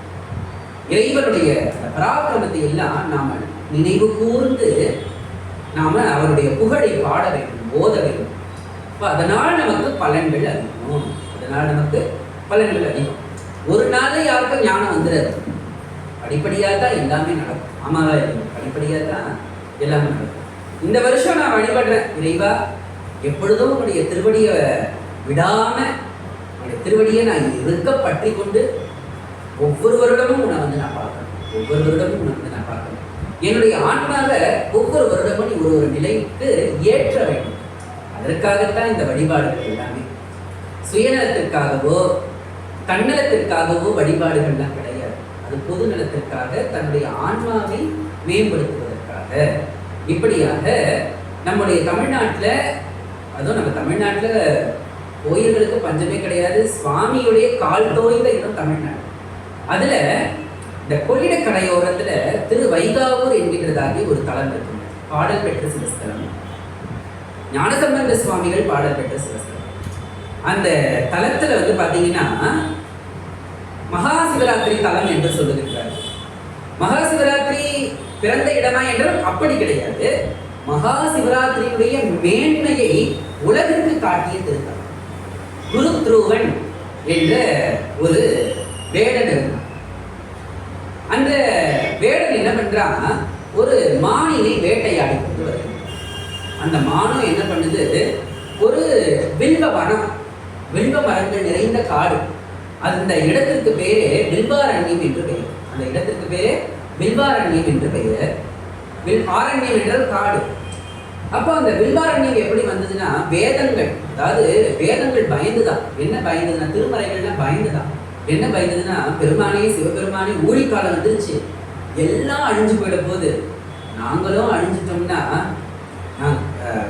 இறைவனுடைய பராக்கிரமத்தை எல்லாம் நாம நினைவு கூர்ந்து நாம அவருடைய புகழை பாட வேண்டும், போத வேண்டும். அதனால் நமக்கு பலன்கள் அதிகம். அதனால் நமக்கு பலன்கள் அதிகம். ஒரு நாள்ல யாருக்கும் ஞானம் வந்துடாது. படிப்படியாக தான் எல்லாமே நடக்கும். ஆமாவா? படிப்படியாக தான் எல்லாமே நடக்கும். இந்த வருஷம் நான் வழிபடுறேன், இறைவா எப்பொழுதும் உன்னுடைய திருவடியை விடாம, உன்னுடைய திருவடியை நான் இருக்க பற்றி கொண்டு ஒவ்வொரு வருடமும் உன்னை வந்து நான் பார்க்கணும், ஒவ்வொரு வருடமும் உன்னை வந்து நான் பார்க்கணும். என்னுடைய ஆன்மாவை ஒவ்வொரு வருடமும் நீ ஒரு நிலைக்கு ஏற்ற வேண்டும். அதற்காகத்தான் இந்த வழிபாடுகள் எல்லாமே. சுயநலத்திற்காகவோ தன்னலத்திற்காகவோ வழிபாடுகள்லாம் கிடையாது. அது பொது நலத்திற்காக, தன்னுடைய ஆன்மாவை மேம்படுத்துவதற்காக. இப்படியாக நம்முடைய தமிழ்நாட்டில், அதுவும் நம்ம தமிழ்நாட்டில் கோயில்களுக்கு பஞ்சமே கிடையாது. சுவாமியுடைய கால் தோய்ந்த இடம் தமிழ்நாடு. அதுல இந்த கொள்ளிட கரையோரத்துல திரு வைகாவூர் என்கின்றதாகி ஒரு தலம் இருக்கு. பாடல் பெற்ற சிவஸ்தலம், ஞானசம்பந்த சுவாமிகள் பாடல் பெற்ற சிவஸ்தலம். அந்த தலத்துல வந்து பாத்தீங்கன்னா மகா சிவராத்திரி தலம் என்று சொல்லுகின்றார். மகா சிவராத்திரி பிறந்த இடமா என்றால் அப்படி கிடையாது. மகா சிவராத்திரியுடைய மேன்மையை உலகிற்கு காட்டிய திருத்தலம். குருத்ருவன் என்ற ஒரு வேடன் இருந்தான். அந்த வேடன் என்ன பண்றான்? ஒரு மானினை வேட்டையாடி கொண்டு வருகிறான். அந்த மானம் என்ன பண்ணுது? ஒரு வில்வ வனம், வில்வ மரங்கள் நிறைந்த காடு. அந்த இடத்திற்கு பேரே வில்வாரண்யம் என்று பெயர். அந்த இடத்திற்கு பேரே வில்வாரண்யம் என்று பெயர். ஆரண்யம் என்றால் காடு. அப்போ அந்த வில்வாரண்யம் எப்படி வந்ததுன்னா, வேதங்கள், அதாவது வேதங்கள் பயந்துதான். என்ன பயந்ததுன்னா, திருமறைகள்லாம் பயந்துதான். என்ன பயந்ததுன்னா, பெருமானே சிவபெருமானே ஊழிக்காலம் வந்துருச்சு, எல்லாம் அழிஞ்சு போயிட போது, நாங்களும் அழிஞ்சிட்டோம்னா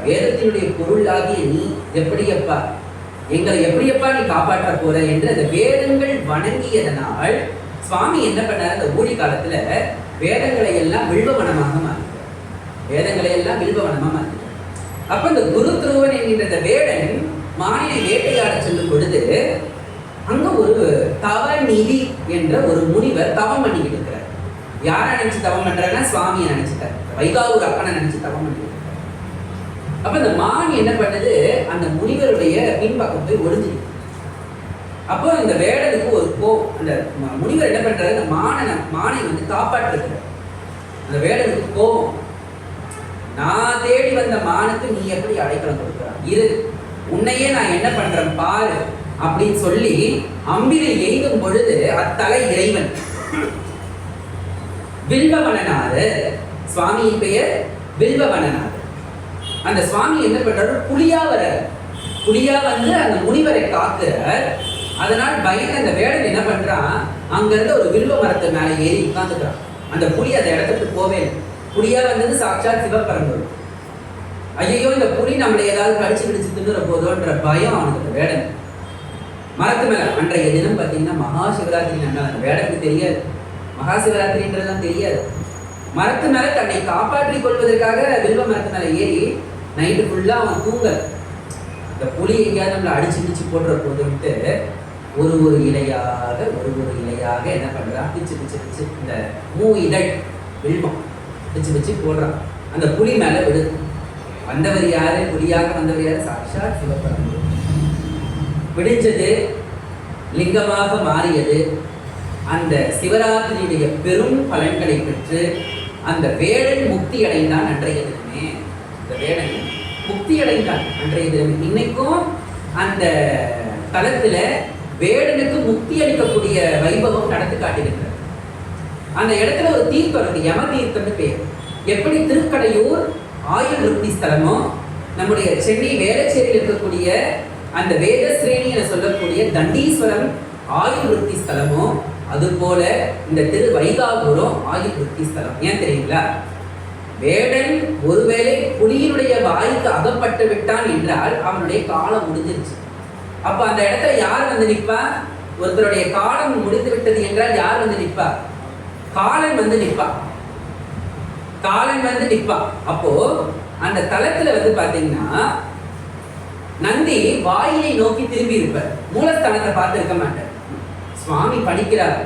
வேதத்தினுடைய பொருளாகிய நீ எப்படியப்பா, எங்களை எப்படியப்பா நீ காப்பாற்ற போற என்று அந்த வேதங்கள் வணங்கியதனால் சுவாமி என்ன பண்ணார்? அந்த ஊழி காலத்துல வேதங்களை எல்லாம் வில்வவனமாக மாற்றினார். வேதங்களை எல்லாம் வில்வவனமா மாற்றினார். அப்ப இந்த குருத்ருவன் என்கின்ற இந்த வேடன் மானினை வேட்டையாட செல்லும் பொழுது அங்க ஒரு தவநிதி என்ற ஒரு முனிவர் தவம் பண்ணிக்கிட்டு இருக்கிறார். யாரை நினைச்சு தவம் பண்றாருன்னா, சுவாமியை நினைச்சுட்டார். வைகாவூர் அப்பனை நினைச்சு தவம் பண்ணிட்டு. அப்ப இந்த மான் என்ன பண்ணுது? அந்த முனிவருடைய பின்பக்கம் போய் ஒளிஞ்சிருக்கு. அப்போ இந்த வேடனுக்கு ஒரு அந்த முனிவர் என்ன பண்றாரு? அந்த மானை வந்து காப்பாற்றுகிறார். அந்த வேடனுக்கு கோபம். நான் தேடி வந்த மானுக்கு நீ எப்படி அடைக்கலம் கொடுக்கிறான்? இரு, உன்னையே நான் என்ன பண்றேன் பாரு அப்படின்னு சொல்லி அம்பிலை எய்தும் பொழுது அத்தலை இறைவன் வில்வவனநாதர். சுவாமியின் பெயர் வில்வவனநாதர். அந்த சுவாமி என்ன பண்றாரு? புலியா வர, புலியா வந்து அந்த முனிவரை காக்குறார். அதனால் பயந்து அந்த வேடன் என்ன பண்றான்? அங்கிருந்து ஒரு வில்வ மரத்து மேல ஏறி உட்கார்ந்துக்கிறான். அந்த புலி அந்த இடத்துக்கு போவே இல்லை. புலியா வந்தது சாட்சாத் சிவபரம்பொருள். ஐயோ, இந்த புலி நம்மளை ஏதாவது கடிச்சு கிடிச்சு தின்னுற போதோன்ற பயம் அவனுக்கு அந்த வேடன். மரத்து மேல அன்றைய தினம் பார்த்தீங்கன்னா மகா சிவராத்திரி நன்னாள். அந்த வேடத்துக்கு தெரியாது, மகா சிவராத்திரின்றதுலாம் தெரியாது. மரத்து மேல தன்னை காப்பாற்றிக் கொள்வதற்காக வில்வ மரத்து மேல ஏறி நைட்டு ஃபுல்லா அவன் தூங்க. இந்த புலி எங்கேயாவது நம்மளை அடிச்சு போடுற போதுன்ட்டு ஒரு இலையாக என்ன பண்றான், பிச்சு இந்த இதழ் வில்வம் பிச்சு போடுறான். அந்த புலி மேல விடுது. வந்தவர் யாரு, புலியாக வந்தவர் யாரு, சாட்சாத் சிவபெருமான். விடிஞ்சது, லிங்கமாக மாறியது. அந்த சிவராத்திரியுடைய பெரும் பலன்களை பெற்று அந்த வேடன் முக்தி அடைந்தான் அன்றைய தினமே. இந்த வேடன் முக்தி அடைந்தான் அன்றைய தினமே. இன்னைக்கும் அந்த தலத்துல வேடனுக்கு முக்தி அளிக்கக்கூடிய வைபவம் நடத்தி காட்டியிருக்கிறது. அந்த இடத்துல ஒரு தீர்த்தம் இருக்கு, யம தீர்த்தம்னு பேர். எப்படி திருக்கடையூர் ஆயுள் விருத்தி ஸ்தலமோ, நம்முடைய சென்னை வேளச்சேரியில் இருக்கக்கூடிய அந்த வேதஸ்ரேணி என சொல்லக்கூடிய தண்டீஸ்வரம் ஆயுள் விருத்தி ஸ்தலமோ, அதுபோல இந்த திரு வைகாபுரம் ஆயுள் விருத்தி ஸ்தலம். ஏன் தெரியுங்களா? வேடன் ஒருவேளை புலியினுடைய வாய்க்கு அகப்பட்டு விட்டான் என்றால் அவனுடைய காலம் முடிஞ்சிருச்சு. அப்ப அந்த இடத்துல யார் வந்து நிற்பா? ஒருத்தருடைய காலம் முடிந்து விட்டது என்றால் யார் வந்து நிற்பா? காலன் வந்து நிற்பா. அப்போ அந்த தலத்துல வந்து பாத்தீங்கன்னா நந்தி வாயிலை நோக்கி திரும்பி இருப்பார், மூலஸ்தானத்தை பார்த்து இருக்க மாட்டார். சுவாமி படிக்கிறார்,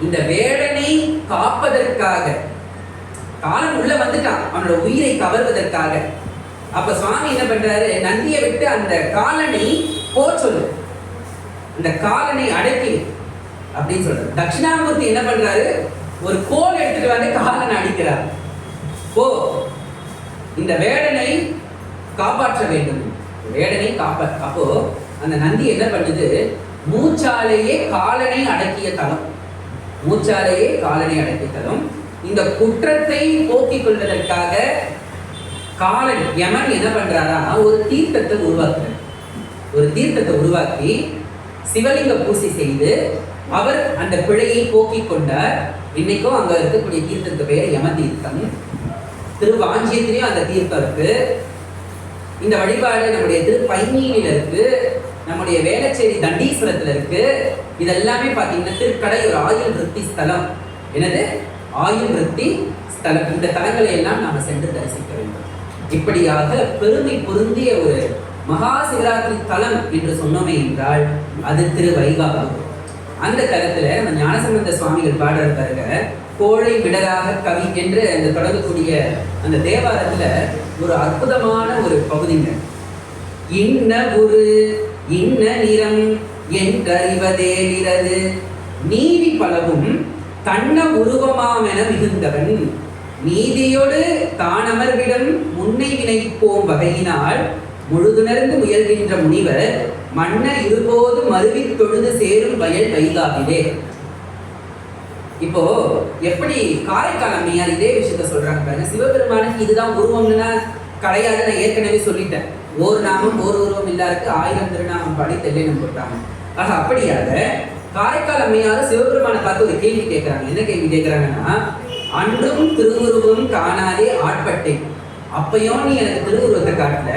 இந்த வேடனை காப்பதற்காக காலன் உள்ள வந்துட்டான், அவனோட உயிரை கவர்வதற்காக. அப்ப சுவாமி என்ன பண்றாரு, நந்தியை விட்டு அந்த காலனை போ சொல்லு, அந்த காலனை அடக்கி அப்படின்னு சொல்றாரு. தட்சிணாமூர்த்தி என்ன பண்றாரு, ஒரு கோல் எடுத்துட்டு வந்து காலனை அடிக்கிறார். போ, இந்த வேடனை காப்பாற்ற வேண்டும், வேடனை காப்பாற்ற. அப்போ அந்த நந்தி என்ன பண்ணுது, மூச்சாலேயே காலனை அடக்கிய தலம், இந்த குற்றத்தை போக்கிக் கொள்வதற்காக காலன் யமன் என்ன பண்றாரா, ஒரு தீர்த்தத்தை உருவாக்கி சிவலிங்க பூசை செய்து அவர் அந்த பிழையை போக்கிக் கொண்டார். இன்னைக்கும் அங்க இருக்கக்கூடிய தீர்த்தத்துக்கு பெயர் யம தீர்த்தம். திருவாஞ்சியத்திலையும் அந்த தீர்த்தம் இருக்கு. இந்த வழிபாடு நம்முடைய திருப்பைங்கியில இருக்கு, நம்முடைய வேளச்சேரி தண்டீஸ்வரத்துல இருக்கு. இதெல்லாமே பாத்தீங்கன்னா திருக்கடை ஒரு ஆயுள் விருத்தி ஸ்தலம். என்னது? ஆயுள் விருத்தி ஸ்தலம். இந்த தலங்களை எல்லாம் நாம சென்று தரிசிக்க வேண்டும். இப்படியாக பெருமை பொருந்திய ஒரு மகா சிவராத்திரி தலம் என்று சொன்னோமே என்றால் அது திரு வைகாபுரம். அந்த தலத்துல நம்ம ஞானசம்பந்த சுவாமிகள் பாடுற பாருங்க, கோழை விடராக கவி என்று அந்த தொடங்கக்கூடிய அந்த தேவாரத்துல ஒரு அற்புதமான ஒரு பகுதிங்க. இன்ன நிறம் என்றறிவதேலிரது நீதி பலவும் தன்ன உருவமாமென மிகுந்தவன் நீதியோடு தானமர்விடம் முன்னை வினைப்போம் வகையினால் முழுதுணர்ந்து முயல்கின்ற முனிவர் மன்ன இருபோது மருவி தொழுது சேரும் வயல் வைகாவிலே. இப்போ எப்படி காரைக்கால் அம்மையார் இதே விஷயத்த சொல்றாங்க பாருங்க. சிவபெருமானுக்கு இதுதான் உருவம்னா கிடையாது, நான் ஏற்கனவே சொல்லிட்டேன். ஒரு நாமம் ஒரு உருவம் இல்லாருக்கு 1000 திருநாமம் பாடி தெல்லைனம் போட்டாங்க. ஆக அப்படியாக காரைக்கால் அம்மையார் சிவபெருமானை பார்த்து ஒரு கேள்வி கேட்கிறாங்க. என்ன கேள்வி கேட்கிறாங்கன்னா, அன்றும் திருவுருவம் காணாதே ஆட்பட்டேன், அப்பையும் நீ எனக்கு திருவுருவத்தை காட்டல,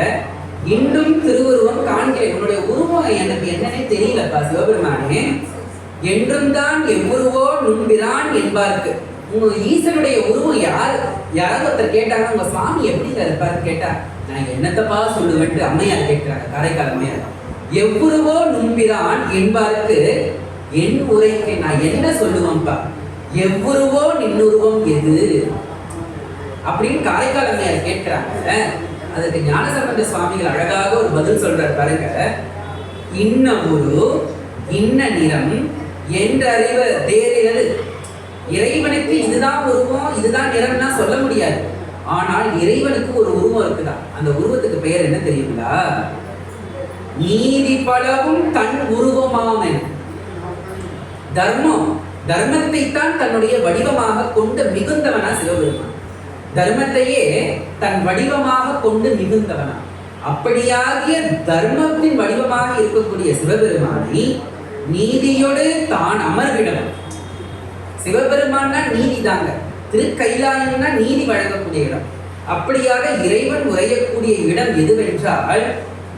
இன்றும் திருவுருவம் காண்கிறேன், உன்னுடைய உருவம் எனக்கு என்னன்னே தெரியலப்பா சிவபெருமானே, என்றும் தான் எவ்வுருவோ நுண்பிரான் என்பாருக்கு. உங்க ஈசனுடைய உருவம் யாராவது ஒருத்தர் கேட்டாங்க, உங்க சுவாமி எப்படி இருப்பாரு கேட்டா, நான் என்னத்தப்பா சொல்லுவேன்ட்டு அம்மையார் கேட்கிறாங்க, காரைக்கால் அம்மையார். எவ்வுருவோ நுண்பிரான் என்பாருக்கு என் உரைக்கு நான் என்ன சொல்லுவேன்ப்பா, எவ்வுருவோ நின்னுருவம் எது அப்படின்னு காரைக்கால் அம்மையார் கேட்கிறாங்க. அதுக்கு ஞானசம்பந்த சுவாமிகள் அழகாக ஒரு பதில் சொல்றாரு பாருங்க. இன்ன உரு இன்ன நிறம் என்றறிவ தேரிறது. இறைவனுக்கு இதுதான் உருவம் இதுதான் நிறம்னா சொல்ல முடியாது. ஆனால் இறைவனுக்கு ஒரு உருவம் இருக்குதான். அந்த உருவத்துக்கு பெயர் என்ன தெரியுங்களா? நீதி பலவும் தன் உருவமாமென். தர்மத்தை தான் தன்னுடைய வடிவமாக கொண்டு மிகுந்தவனா சிவபெருமான். தர்மத்தையே தன் வடிவமாக கொண்டு மிகுந்தவனா. அப்படியாகிய தர்மத்தின் வடிவமாக இருக்கக்கூடிய சிவபெருமானை நீதியோடு தான் அமர்விடம். சிவபெருமான்னா நீதி தாங்க, திருக்கைலாயம்னா நீதி வழங்கக்கூடிய இடம். அப்படியாக இறைவன் உரையக்கூடிய இடம் எதுவென்றால்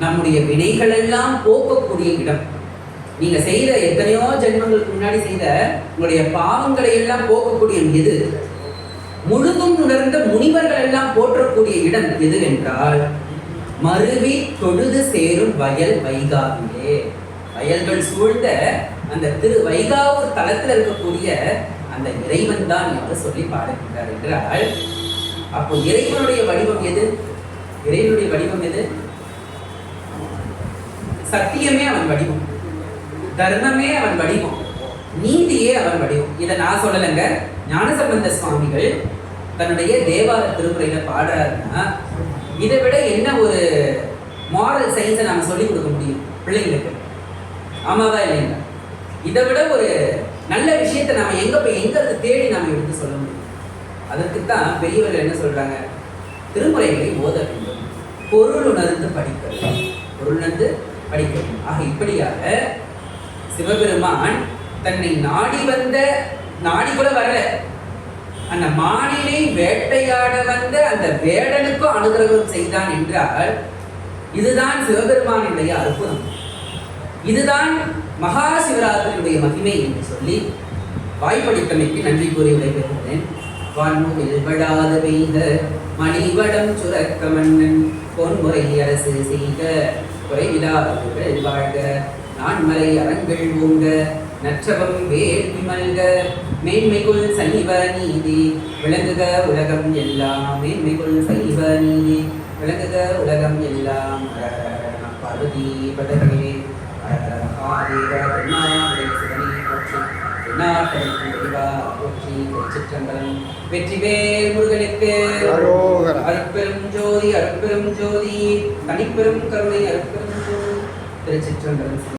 நம்முடைய வினைகள் எல்லாம் போக்கக்கூடிய இடம். நீங்க செய்த எத்தனையோ ஜென்மங்களுக்கு முன்னாடி செய்த உங்களுடைய பாவங்களை எல்லாம் போக்கக்கூடிய எது? முழுதும் உணர்ந்த முனிவர்கள் எல்லாம் போற்றக்கூடிய இடம் எது என்றால் மருவி தொழுது சேரும் வயல் வைகாவிலே. வயல்கள் சூழ்ந்த அந்த திரு வைகாவூர் தலத்தில் இருக்கக்கூடிய அந்த இறைவன் தான் என்று சொல்லி பாடுகின்றார் என்றால், அப்போ இறைவனுடைய வடிவம் எது? இறைவனுடைய வடிவம் எது? சத்தியமே அவன் வடிவம், தர்மமே அவன் வடிவம், நீதியே அவன் வடிவம். இதை நான் சொல்லலைங்க, ஞானசம்பந்த சுவாமிகள் தன்னுடைய தேவார திருமுறையில பாடுறாருன்னா இதை விட என்ன ஒரு மாரல் சயின்ஸை நாம சொல்லிக் கொடுக்க முடியும் பிள்ளைங்களுக்கு? ஆமாவா இல்லைங்களா? இதை விட ஒரு நல்ல விஷயத்தை நாம எங்க அதை தேடி நாம எடுத்து சொல்ல முடியும். அதற்குத்தான் பெரியவர்கள் என்ன சொல்றாங்க? திருமுறைகளை ஓத வேண்டும், பொருள் உணர்ந்து படிக்க வேண்டும், பொருள் உணர்ந்து படிக்க வேண்டும். ஆக இப்படியாக சிவபெருமான் தன்னை நாடி வந்த, நாடி கூட வரல, அந்த மானினை வேட்டையாட வந்த அந்த வேடனுக்கும் அனுகிரகம் செய்தான் என்றால் இதுதான் சிவபெருமானுடைய அற்புதம், இதுதான் மகா சிவராத்திரியுடைய மகிமை என்று சொல்லி வாய்ப்பளித்தமைக்கு நன்றி கூறி விடைபெறுகிறேன். வான்முகில் வடாத பெய்த மணிவடம் சுரக்க மன்னன் பொன்முறை அரசு செய்க குறைவிலாதவர்கள் வாழ்க நான்மறை அரங்கள் ஓங்க நற்றவம் வேள்வி மல்க மேன்மைக்குள் சைவ நீதி விளங்குக உலகம் எல்லாம். மேன்மைக்குள் சைவ நீதி விளங்குக உலகம் எல்லாம். பார்வதி பதவே வெற்றிவேல் முருகனுக்கு அருட்பெரும் ஜோதி, அருட்பெரும் ஜோதி, தனிப்பெரும் கருணை, அருட்பெரும் ஜோதி. திருச்சிற்றம்பலம்.